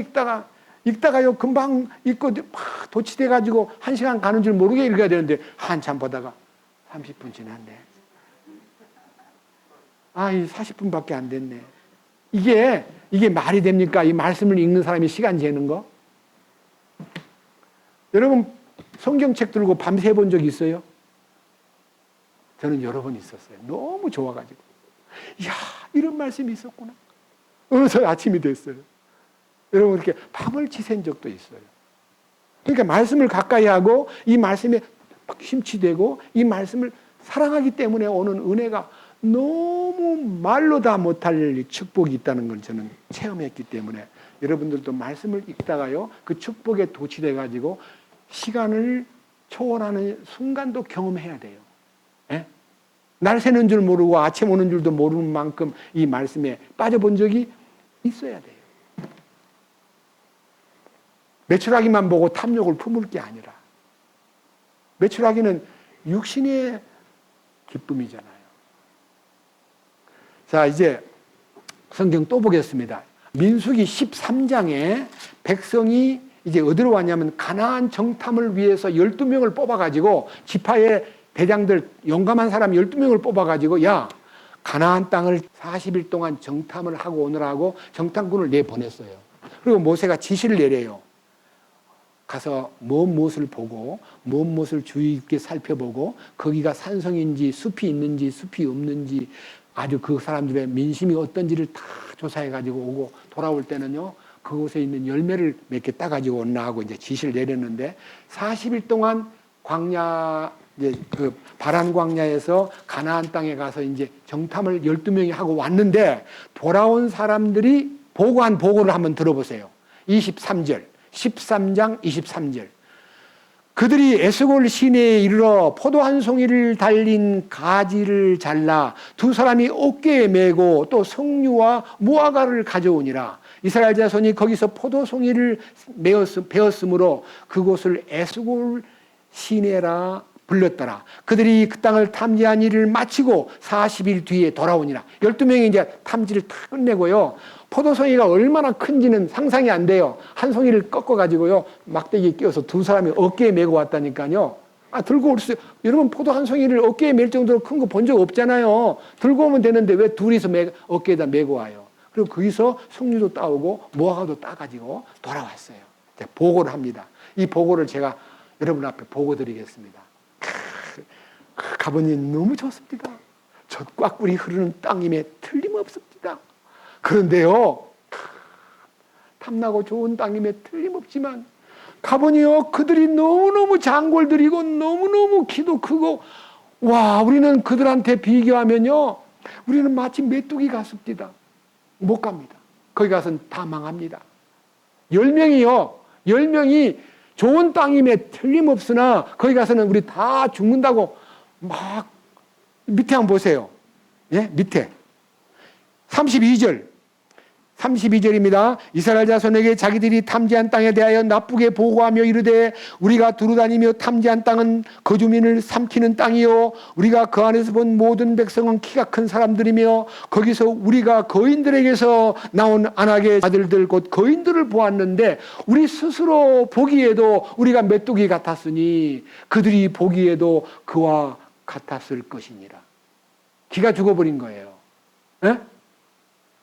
읽다가요, 금방 읽고 막 도취돼가지고 1시간 가는 줄 모르게 읽어야 되는데 한참 보다가 30분 지났네. 이 40분밖에 안 됐네. 이게 말이 됩니까? 이 말씀을 읽는 사람이 시간 재는 거? 여러분, 성경책 들고 밤새 본 적 있어요? 저는 여러 번 있었어요. 너무 좋아가지고. 이야, 이런 말씀이 있었구나. 어느새 아침이 됐어요. 여러분, 그렇게 밤을 지샌 적도 있어요. 그러니까 말씀을 가까이 하고 이 말씀에 심취되고 이 말씀을 사랑하기 때문에 오는 은혜가 너무 말로 다 못할 축복이 있다는 걸 저는 체험했기 때문에 여러분들도 말씀을 읽다가요, 그 축복에 도취돼 가지고 시간을 초월하는 순간도 경험해야 돼요. 예? 날 새는 줄 모르고 아침 오는 줄도 모르는 만큼 이 말씀에 빠져본 적이 있어야 돼요. 메추라기만 보고 탐욕을 품을 게 아니라, 메추라기는 육신의 기쁨이잖아요. 자, 이제 성경 또 보겠습니다. 민수기 13장에 백성이 이제 어디로 왔냐면 가나안 정탐을 위해서 12명을 뽑아가지고 지파의 대장들, 용감한 사람 12명을 뽑아가지고 야, 가나안 땅을 40일 동안 정탐을 하고 오느라고 정탐꾼을 내보냈어요. 그리고 모세가 지시를 내려요. 가서 무엇을 보고 무엇을 주의 깊게 살펴보고 거기가 산성인지 숲이 있는지 숲이 없는지 아주 그 사람들의 민심이 어떤지를 다 조사해 가지고 오고 돌아올 때는요, 그곳에 있는 열매를 몇 개 따가지고 온나 하고 이제 지시를 내렸는데 40일 동안 광야, 이제 그 바란 광야에서 가나안 땅에 가서 이제 정탐을 12명이 하고 왔는데 돌아온 사람들이 보고한 보고를 한번 들어보세요. 23절, 13장 23절. 그들이 에스골 시내에 이르러 포도 한 송이를 달린 가지를 잘라 두 사람이 어깨에 메고 또 석류와 무화과를 가져오니라. 이스라엘 자손이 거기서 포도 송이를 베었으므로 그곳을 에스골 시내라 불렀더라. 그들이 그 땅을 탐지한 일을 마치고 40일 뒤에 돌아오니라. 12명이 이제 탐지를 다 끝내고요. 포도송이가 얼마나 큰지는 상상이 안 돼요. 한 송이를 꺾어가지고요, 막대기에 끼워서 두 사람이 어깨에 메고 왔다니까요. 들고 올 수, 여러분 포도 한 송이를 어깨에 멜 정도로 큰 거 본 적 없잖아요. 들고 오면 되는데 왜 둘이서 어깨에다 메고 와요. 그리고 거기서 석류도 따오고 무화과도 따가지고 돌아왔어요. 보고를 합니다. 이 보고를 제가 여러분 앞에 보고 드리겠습니다. 가보니 너무 좋습니다. 젖과 꿀이 흐르는 땅임에 틀림없습니다. 그런데요, 탐나고 좋은 땅임에 틀림없지만 가보니요, 그들이 너무너무 장골들이고 너무너무 키도 크고, 와, 우리는 그들한테 비교하면요, 우리는 마치 메뚜기 같습니다. 못 갑니다. 거기 가서는 다 망합니다. 10명이 좋은 땅임에 틀림없으나 거기 가서는 우리 다 죽는다고 막 밑에 한번 보세요. 예? 밑에 32절입니다. 이스라엘 자손에게 자기들이 탐지한 땅에 대하여 나쁘게 보고하며 이르되 우리가 두루다니며 탐지한 땅은 거주민을 삼키는 땅이요 우리가 그 안에서 본 모든 백성은 키가 큰 사람들이며 거기서 우리가 거인들에게서 나온 아낙의 아들들 곧 거인들을 보았는데 우리 스스로 보기에도 우리가 메뚜기 같았으니 그들이 보기에도 그와 같았을 것이니라. 기가 죽어버린 거예요. 예?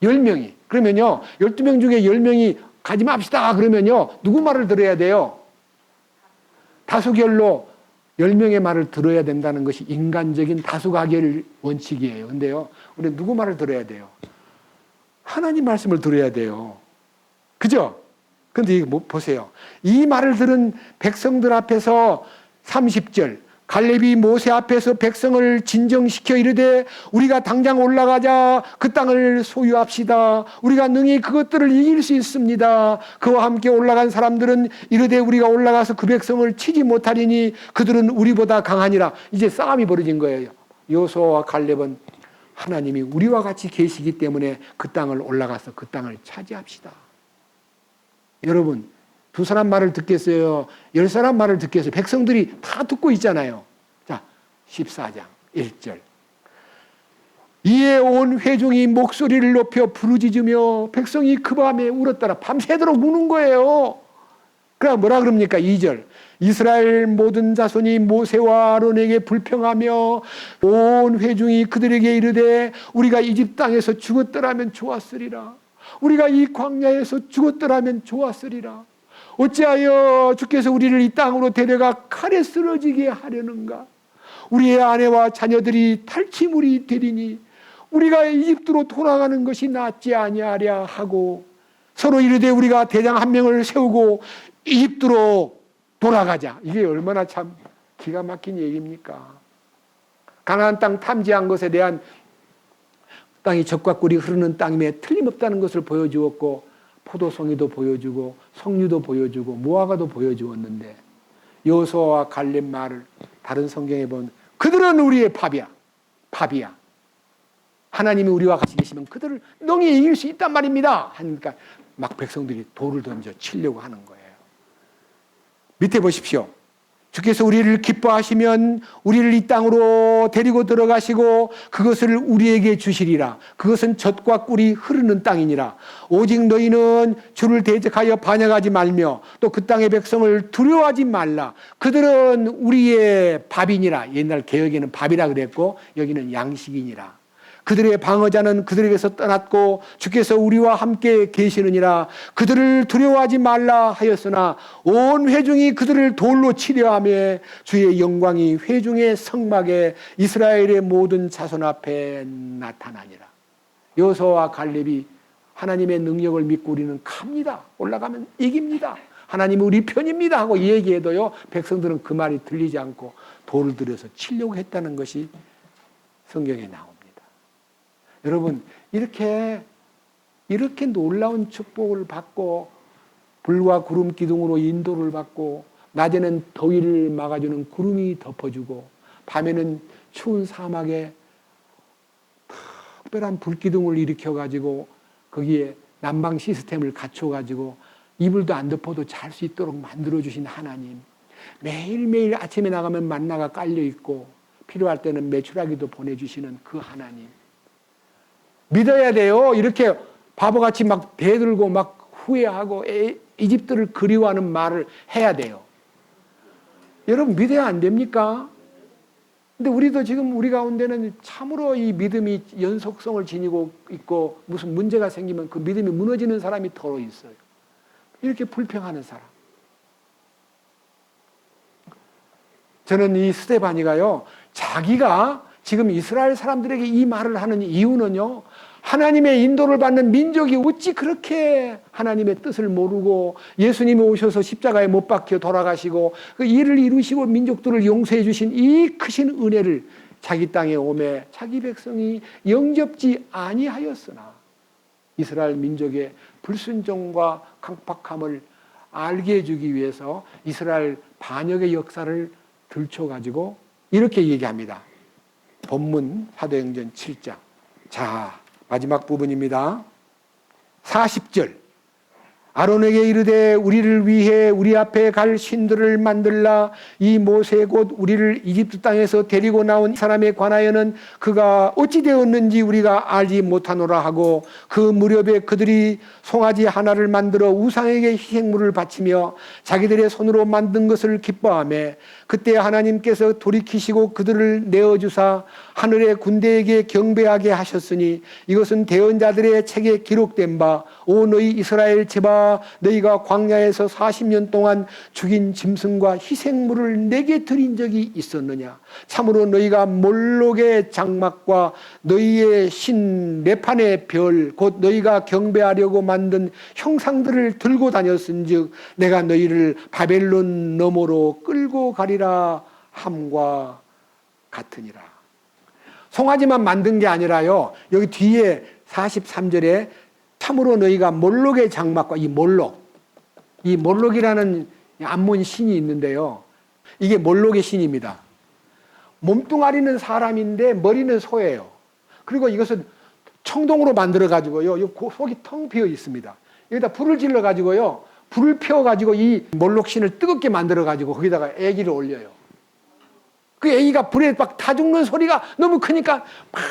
10명이. 그러면요, 12명 중에 10명이 가지 맙시다. 그러면요, 누구 말을 들어야 돼요? 다수결로 10명의 말을 들어야 된다는 것이 인간적인 다수가결 원칙이에요. 근데요, 우리 누구 말을 들어야 돼요? 하나님 말씀을 들어야 돼요. 그죠? 근데 보세요. 이 말을 들은 백성들 앞에서 30절, 갈렙이 모세 앞에서 백성을 진정시켜 이르되 우리가 당장 올라가자 그 땅을 소유합시다. 우리가 능히 그것들을 이길 수 있습니다. 그와 함께 올라간 사람들은 이르되 우리가 올라가서 그 백성을 치지 못하리니 그들은 우리보다 강하니라. 이제 싸움이 벌어진 거예요. 여호수아와 갈렙은 하나님이 우리와 같이 계시기 때문에 그 땅을 올라가서 그 땅을 차지합시다. 여러분, 두 사람 말을 듣겠어요? 10사람 말을 듣겠어요? 백성들이 다 듣고 있잖아요. 자, 14장 1절. 이에 온 회중이 목소리를 높여 부르짖으며 백성이 그 밤에 울었더라. 밤새도록 우는 거예요. 그럼 뭐라 그럽니까? 2절. 이스라엘 모든 자손이 모세와 아론에게 불평하며 온 회중이 그들에게 이르되 우리가 이집 땅에서 죽었더라면 좋았으리라. 우리가 이 광야에서 죽었더라면 좋았으리라. 어찌하여 주께서 우리를 이 땅으로 데려가 칼에 쓰러지게 하려는가? 우리의 아내와 자녀들이 탈취물이 되리니 우리가 이집트로 돌아가는 것이 낫지 아니하랴 하고 서로 이르되 우리가 대장 한 명을 세우고 이집트로 돌아가자. 이게 얼마나 참 기가 막힌 얘기입니까? 가나안 땅 탐지한 것에 대한 땅이 젖과 꿀이 흐르는 땅임에 틀림없다는 것을 보여주었고 포도송이도 보여주고 석류도 보여주고 무화과도 보여주었는데 여호수아와 갈렙 말을 다른 성경에 보면 그들은 우리의 밥이야. 하나님이 우리와 같이 계시면 그들을 능히 이길 수 있단 말입니다. 하니까 막 백성들이 돌을 던져 치려고 하는 거예요. 밑에 보십시오. 주께서 우리를 기뻐하시면 우리를 이 땅으로 데리고 들어가시고 그것을 우리에게 주시리라. 그것은 젖과 꿀이 흐르는 땅이니라. 오직 너희는 주를 대적하여 반역하지 말며 또 그 땅의 백성을 두려워하지 말라. 그들은 우리의 밥이니라. 옛날 개혁에는 밥이라 그랬고 여기는 양식이니라. 그들의 방어자는 그들에게서 떠났고 주께서 우리와 함께 계시느니라. 그들을 두려워하지 말라 하였으나 온 회중이 그들을 돌로 치려하며 주의 영광이 회중의 성막에 이스라엘의 모든 자손 앞에 나타나니라. 여호수아와 갈렙이 하나님의 능력을 믿고 우리는 갑니다. 올라가면 이깁니다. 하나님은 우리 편입니다 하고 얘기해도요, 백성들은 그 말이 들리지 않고 돌을 들여서 치려고 했다는 것이 성경에 나옵니다. 여러분, 이렇게 놀라운 축복을 받고 불과 구름 기둥으로 인도를 받고 낮에는 더위를 막아주는 구름이 덮어주고 밤에는 추운 사막에 특별한 불기둥을 일으켜가지고 거기에 난방 시스템을 갖춰가지고 이불도 안 덮어도 잘 수 있도록 만들어주신 하나님, 매일매일 아침에 나가면 만나가 깔려있고 필요할 때는 메추라기도 보내주시는 그 하나님 믿어야 돼요. 이렇게 바보같이 막 대들고 막 후회하고 이집트를 그리워하는 말을 해야 돼요. 여러분, 믿어야 안 됩니까? 근데 우리도 지금 우리 가운데는 참으로 이 믿음이 연속성을 지니고 있고 무슨 문제가 생기면 그 믿음이 무너지는 사람이 더러 있어요. 이렇게 불평하는 사람. 저는 이 스데반이가요, 자기가 지금 이스라엘 사람들에게 이 말을 하는 이유는요, 하나님의 인도를 받는 민족이 어찌 그렇게 하나님의 뜻을 모르고 예수님이 오셔서 십자가에 못 박혀 돌아가시고 그 일을 이루시고 민족들을 용서해 주신 이 크신 은혜를 자기 땅에 오매 자기 백성이 영접지 아니하였으나 이스라엘 민족의 불순종과 강팍함을 알게 해주기 위해서 이스라엘 반역의 역사를 들춰가지고 이렇게 얘기합니다. 본문 사도행전 7장. 자, 마지막 부분입니다. 40절. 아론에게 이르되 우리를 위해 우리 앞에 갈 신들을 만들라. 이 모세 곧 우리를 이집트 땅에서 데리고 나온 사람에 관하여는 그가 어찌 되었는지 우리가 알지 못하노라 하고 그 무렵에 그들이 송아지 하나를 만들어 우상에게 희생물을 바치며 자기들의 손으로 만든 것을 기뻐하며 그때 하나님께서 돌이키시고 그들을 내어주사 하늘의 군대에게 경배하게 하셨으니 이것은 대언자들의 책에 기록된 바 오 너희 이스라엘 제바 너희가 광야에서 40년 동안 죽인 짐승과 희생물을 내게 드린 적이 있었느냐. 참으로 너희가 몰록의 장막과 너희의 신 레판의 별 곧 너희가 경배하려고 만든 형상들을 들고 다녔은즉 내가 너희를 바벨론 너머로 끌고 가리라 함과 같으니라. 송아지만 만든 게 아니라요, 여기 뒤에 43절에 참으로 너희가 몰록의 장막과 이 몰록이라는 암몬 신이 있는데요, 이게 몰록의 신입니다. 몸뚱아리는 사람인데 머리는 소예요. 그리고 이것은 청동으로 만들어 가지고요, 속이 텅 비어 있습니다. 여기다 불을 질러 가지고요, 불을 피워 가지고 이 몰록 신을 뜨겁게 만들어 가지고 거기다가 애기를 올려요. 그 애기가 불에 막 타 죽는 소리가 너무 크니까 막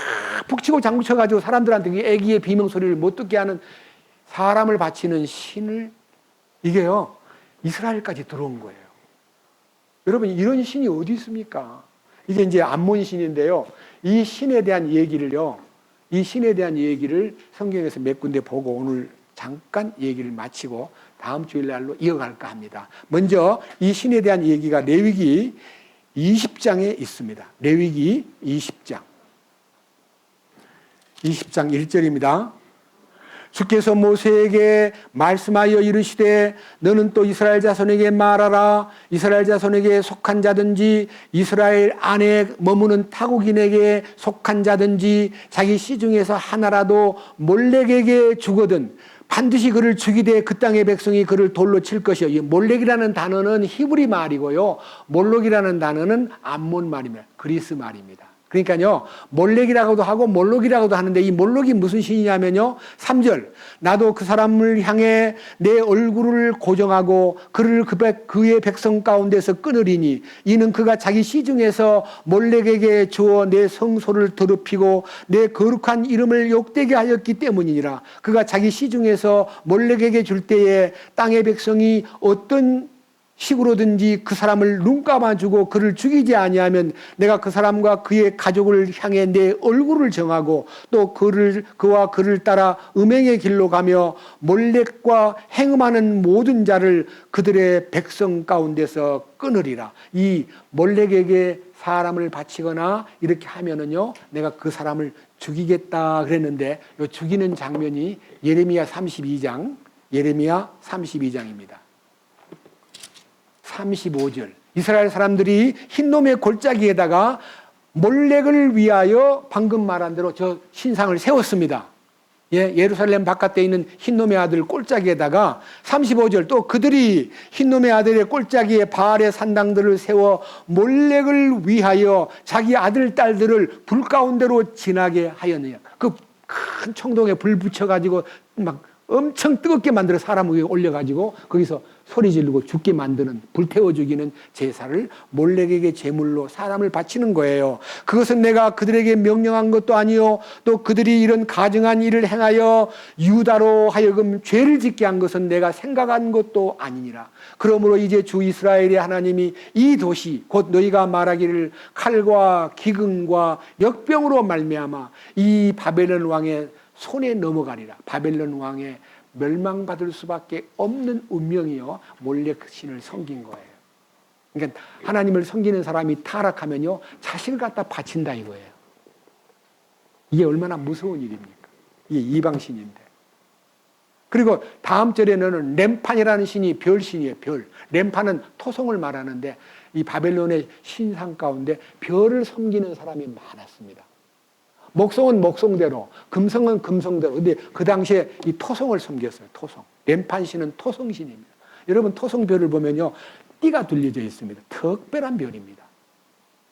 북치고 장구쳐가지고 사람들한테 그 애기의 비명 소리를 못 듣게 하는 사람을 바치는 신을, 이게요 이스라엘까지 들어온 거예요. 여러분, 이런 신이 어디 있습니까? 이게 이제 암몬 신인데요, 이 신에 대한 얘기를 성경에서 몇 군데 보고 오늘 잠깐 얘기를 마치고 다음 주일날로 이어갈까 합니다. 먼저 이 신에 대한 얘기가 레위기 20장에 있습니다. 레위기 20장 1절입니다. 주께서 모세에게 말씀하여 이르시되 너는 또 이스라엘 자손에게 말하라. 이스라엘 자손에게 속한 자든지 이스라엘 안에 머무는 타국인에게 속한 자든지 자기 씨 중에서 하나라도 몰렉에게 주거든 반드시 그를 죽이되 그 땅의 백성이 그를 돌로 칠 것이요. 이 몰렉이라는 단어는 히브리 말이고요, 몰록이라는 단어는 암몬 말입니다. 그리스 말입니다. 그러니까요, 몰렉이라고도 하고 몰록이라고도 하는데 이 몰록이 무슨 신이냐면요, 3절 나도 그 사람을 향해 내 얼굴을 고정하고 그를 그의 백성 가운데서 끊으리니 이는 그가 자기 씨 중에서 몰렉에게 주어 내 성소를 더럽히고 내 거룩한 이름을 욕되게 하였기 때문이니라. 그가 자기 씨 중에서 몰렉에게 줄 때에 땅의 백성이 어떤 식으로든지 그 사람을 눈 감아주고 그를 죽이지 아니하면 내가 그 사람과 그의 가족을 향해 내 얼굴을 정하고 또 그와 그를 따라 음행의 길로 가며 몰렉과 행음하는 모든 자를 그들의 백성 가운데서 끊으리라. 이 몰렉에게 사람을 바치거나 이렇게 하면은요, 내가 그 사람을 죽이겠다 그랬는데, 요 죽이는 장면이 예레미야 32장입니다. 35절. 이스라엘 사람들이 흰놈의 골짜기에다가 몰렉을 위하여 방금 말한 대로 저 신상을 세웠습니다. 예, 예루살렘 바깥에 있는 흰놈의 아들 골짜기에다가 35절 또 그들이 흰놈의 아들의 골짜기에 바알의 산당들을 세워 몰렉을 위하여 자기 아들 딸들을 불 가운데로 지나게 하였느냐. 그 큰 청동에 불 붙여가지고 막 엄청 뜨겁게 만들어 사람 위에 올려가지고 거기서 소리 지르고 죽게 만드는, 불태워 죽이는 제사를 몰렉에게 제물로 사람을 바치는 거예요. 그것은 내가 그들에게 명령한 것도 아니요 또 그들이 이런 가증한 일을 행하여 유다로 하여금 죄를 짓게 한 것은 내가 생각한 것도 아니니라. 그러므로 이제 주 이스라엘의 하나님이 이 도시 곧 너희가 말하기를 칼과 기근과 역병으로 말미암아 이 바벨론 왕의 손에 넘어가리라. 바벨론 왕의 멸망받을 수밖에 없는 운명이요 몰렉 신을 섬긴 거예요. 그러니까 하나님을 섬기는 사람이 타락하면요 자신을 갖다 바친다 이거예요. 이게 얼마나 무서운 일입니까? 이게 이방신인데. 그리고 다음 절에는 렘판이라는 신이 별신이에요. 별. 렘판은 토성을 말하는데 이 바벨론의 신상 가운데 별을 섬기는 사람이 많았습니다. 목성은 목성대로, 금성은 금성대로. 근데 그 당시에 이 토성을 섬겼어요. 토성. 렘판신은 토성신입니다. 여러분 토성별을 보면요 띠가 둘려져 있습니다. 특별한 별입니다.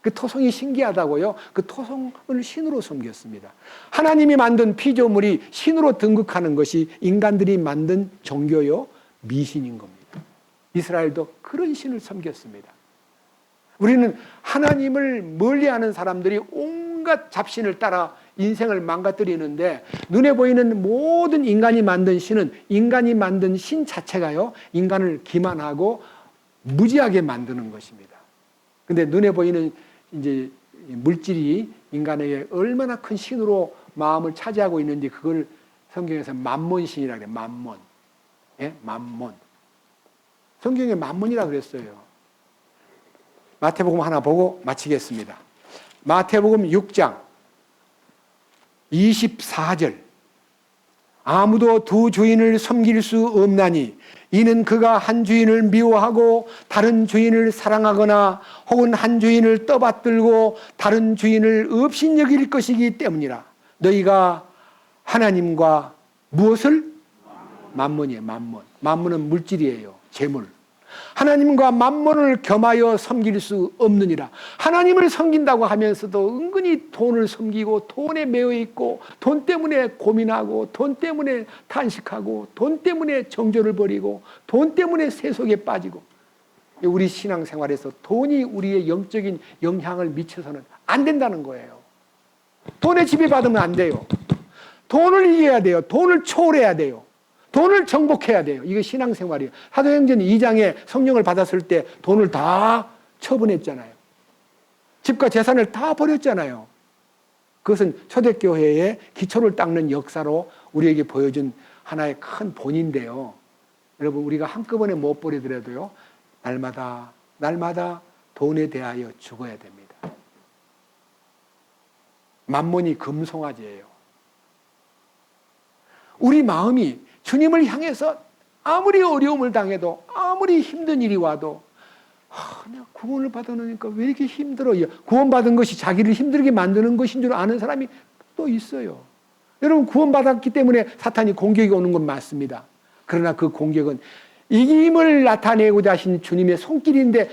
그 토성이 신기하다고요. 그 토성을 신으로 섬겼습니다. 하나님이 만든 피조물이 신으로 등극하는 것이 인간들이 만든 종교요 미신인 겁니다. 이스라엘도 그런 신을 섬겼습니다. 우리는 하나님을 멀리하는 사람들이 온갖 잡신을 따라 인생을 망가뜨리는데 눈에 보이는 모든 인간이 만든 신은 인간이 만든 신 자체가요 인간을 기만하고 무지하게 만드는 것입니다. 근데 눈에 보이는 이제 물질이 인간에게 얼마나 큰 신으로 마음을 차지하고 있는지 그걸 성경에서 만몬신이라 그래요. 만몬. 예? 만몬. 성경에 만몬이라 그랬어요. 마태복음 하나 보고 마치겠습니다. 마태복음 6장 24절. 아무도 두 주인을 섬길 수 없나니 이는 그가 한 주인을 미워하고 다른 주인을 사랑하거나 혹은 한 주인을 떠받들고 다른 주인을 업신여길 것이기 때문이라. 너희가 하나님과 무엇을? 만몬이에요. 만몬. 만몬은 물질이에요. 재물. 하나님과 만몬을 겸하여 섬길 수 없느니라. 하나님을 섬긴다고 하면서도 은근히 돈을 섬기고 돈에 매여 있고 돈 때문에 고민하고 돈 때문에 탄식하고 돈 때문에 정죄를 벌이고 돈 때문에 세속에 빠지고. 우리 신앙생활에서 돈이 우리의 영적인 영향을 미쳐서는 안 된다는 거예요. 돈에 지배받으면 안 돼요. 돈을 이겨야 돼요. 돈을 초월해야 돼요. 돈을 정복해야 돼요. 이게 신앙생활이에요. 사도행전 2장에 성령을 받았을 때 돈을 다 처분했잖아요. 집과 재산을 다 버렸잖아요. 그것은 초대교회의 기초를 닦는 역사로 우리에게 보여준 하나의 큰 본인데요. 여러분 우리가 한꺼번에 못 버리더라도요. 날마다 돈에 대하여 죽어야 됩니다. 만몬이 금송아지예요. 우리 마음이 주님을 향해서 아무리 어려움을 당해도 아무리 힘든 일이 와도 내가 구원을 받아놓으니까 왜 이렇게 힘들어. 구원받은 것이 자기를 힘들게 만드는 것인 줄 아는 사람이 또 있어요. 여러분 구원받았기 때문에 사탄이 공격이 오는 건 맞습니다. 그러나 그 공격은 이김을 나타내고자 하신 주님의 손길인데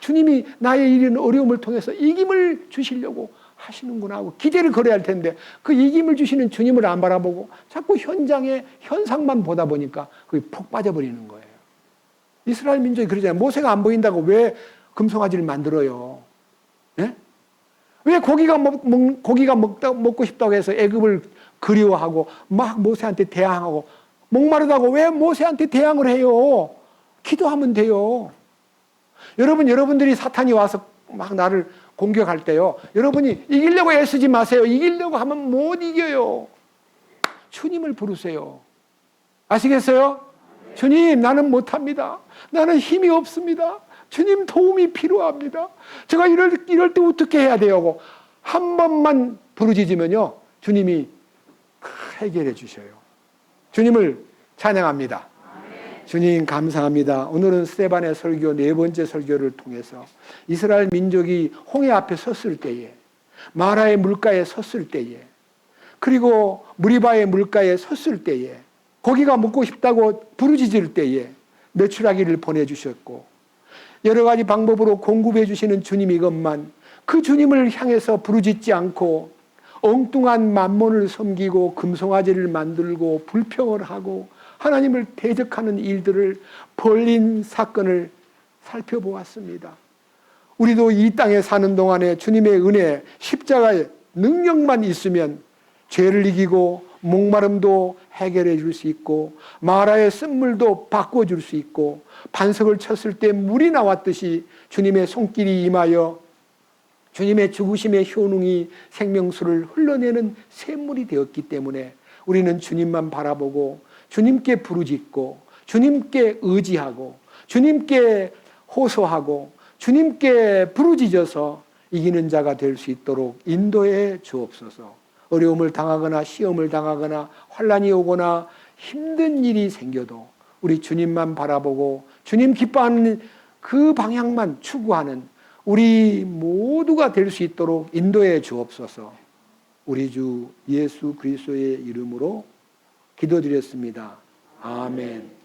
주님이 나의 이런 어려움을 통해서 이김을 주시려고 하시는구나 하고 기대를 걸어야 할 텐데 그 이김을 주시는 주님을 안 바라보고 자꾸 현장의 현상만 보다 보니까 그게 푹 빠져버리는 거예요. 이스라엘 민족이 그러잖아요. 모세가 안 보인다고 왜 금송아지를 만들어요? 네? 왜 고기가 먹고 싶다고 해서 애굽을 그리워하고 막 모세한테 대항하고 목마르다고 왜 모세한테 대항을 해요? 기도하면 돼요. 여러분들이 사탄이 와서 막 나를 공격할 때요, 여러분이 이기려고 애쓰지 마세요. 이기려고 하면 못 이겨요. 주님을 부르세요. 아시겠어요? 주님, 나는 못합니다. 나는 힘이 없습니다. 주님 도움이 필요합니다. 제가 이럴 때 어떻게 해야 돼요? 한 번만 부르짖으면요, 주님이 해결해 주셔요. 주님을 찬양합니다. 주님 감사합니다. 오늘은 스데반의 설교, 4번째 설교를 통해서 이스라엘 민족이 홍해 앞에 섰을 때에, 마라의 물가에 섰을 때에, 그리고 무리바의 물가에 섰을 때에, 고기가 먹고 싶다고 부르짖을 때에 메추라기를 보내주셨고, 여러 가지 방법으로 공급해 주시는 주님 이것만, 그 주님을 향해서 부르짖지 않고 엉뚱한 만몬을 섬기고 금송아지를 만들고 불평을 하고 하나님을 대적하는 일들을 벌린 사건을 살펴보았습니다. 우리도 이 땅에 사는 동안에 주님의 은혜, 십자가의 능력만 있으면 죄를 이기고 목마름도 해결해 줄 수 있고 마라의 쓴물도 바꿔줄 수 있고 반석을 쳤을 때 물이 나왔듯이 주님의 손길이 임하여 주님의 죽으심의 효능이 생명수를 흘러내는 샘물이 되었기 때문에 우리는 주님만 바라보고 주님께 부르짖고 주님께 의지하고 주님께 호소하고 주님께 부르짖어서 이기는 자가 될 수 있도록 인도해 주옵소서. 어려움을 당하거나 시험을 당하거나 환난이 오거나 힘든 일이 생겨도 우리 주님만 바라보고 주님 기뻐하는 그 방향만 추구하는 우리 모두가 될 수 있도록 인도해 주옵소서. 우리 주 예수 그리스도의 이름으로 기도드렸습니다. 아멘.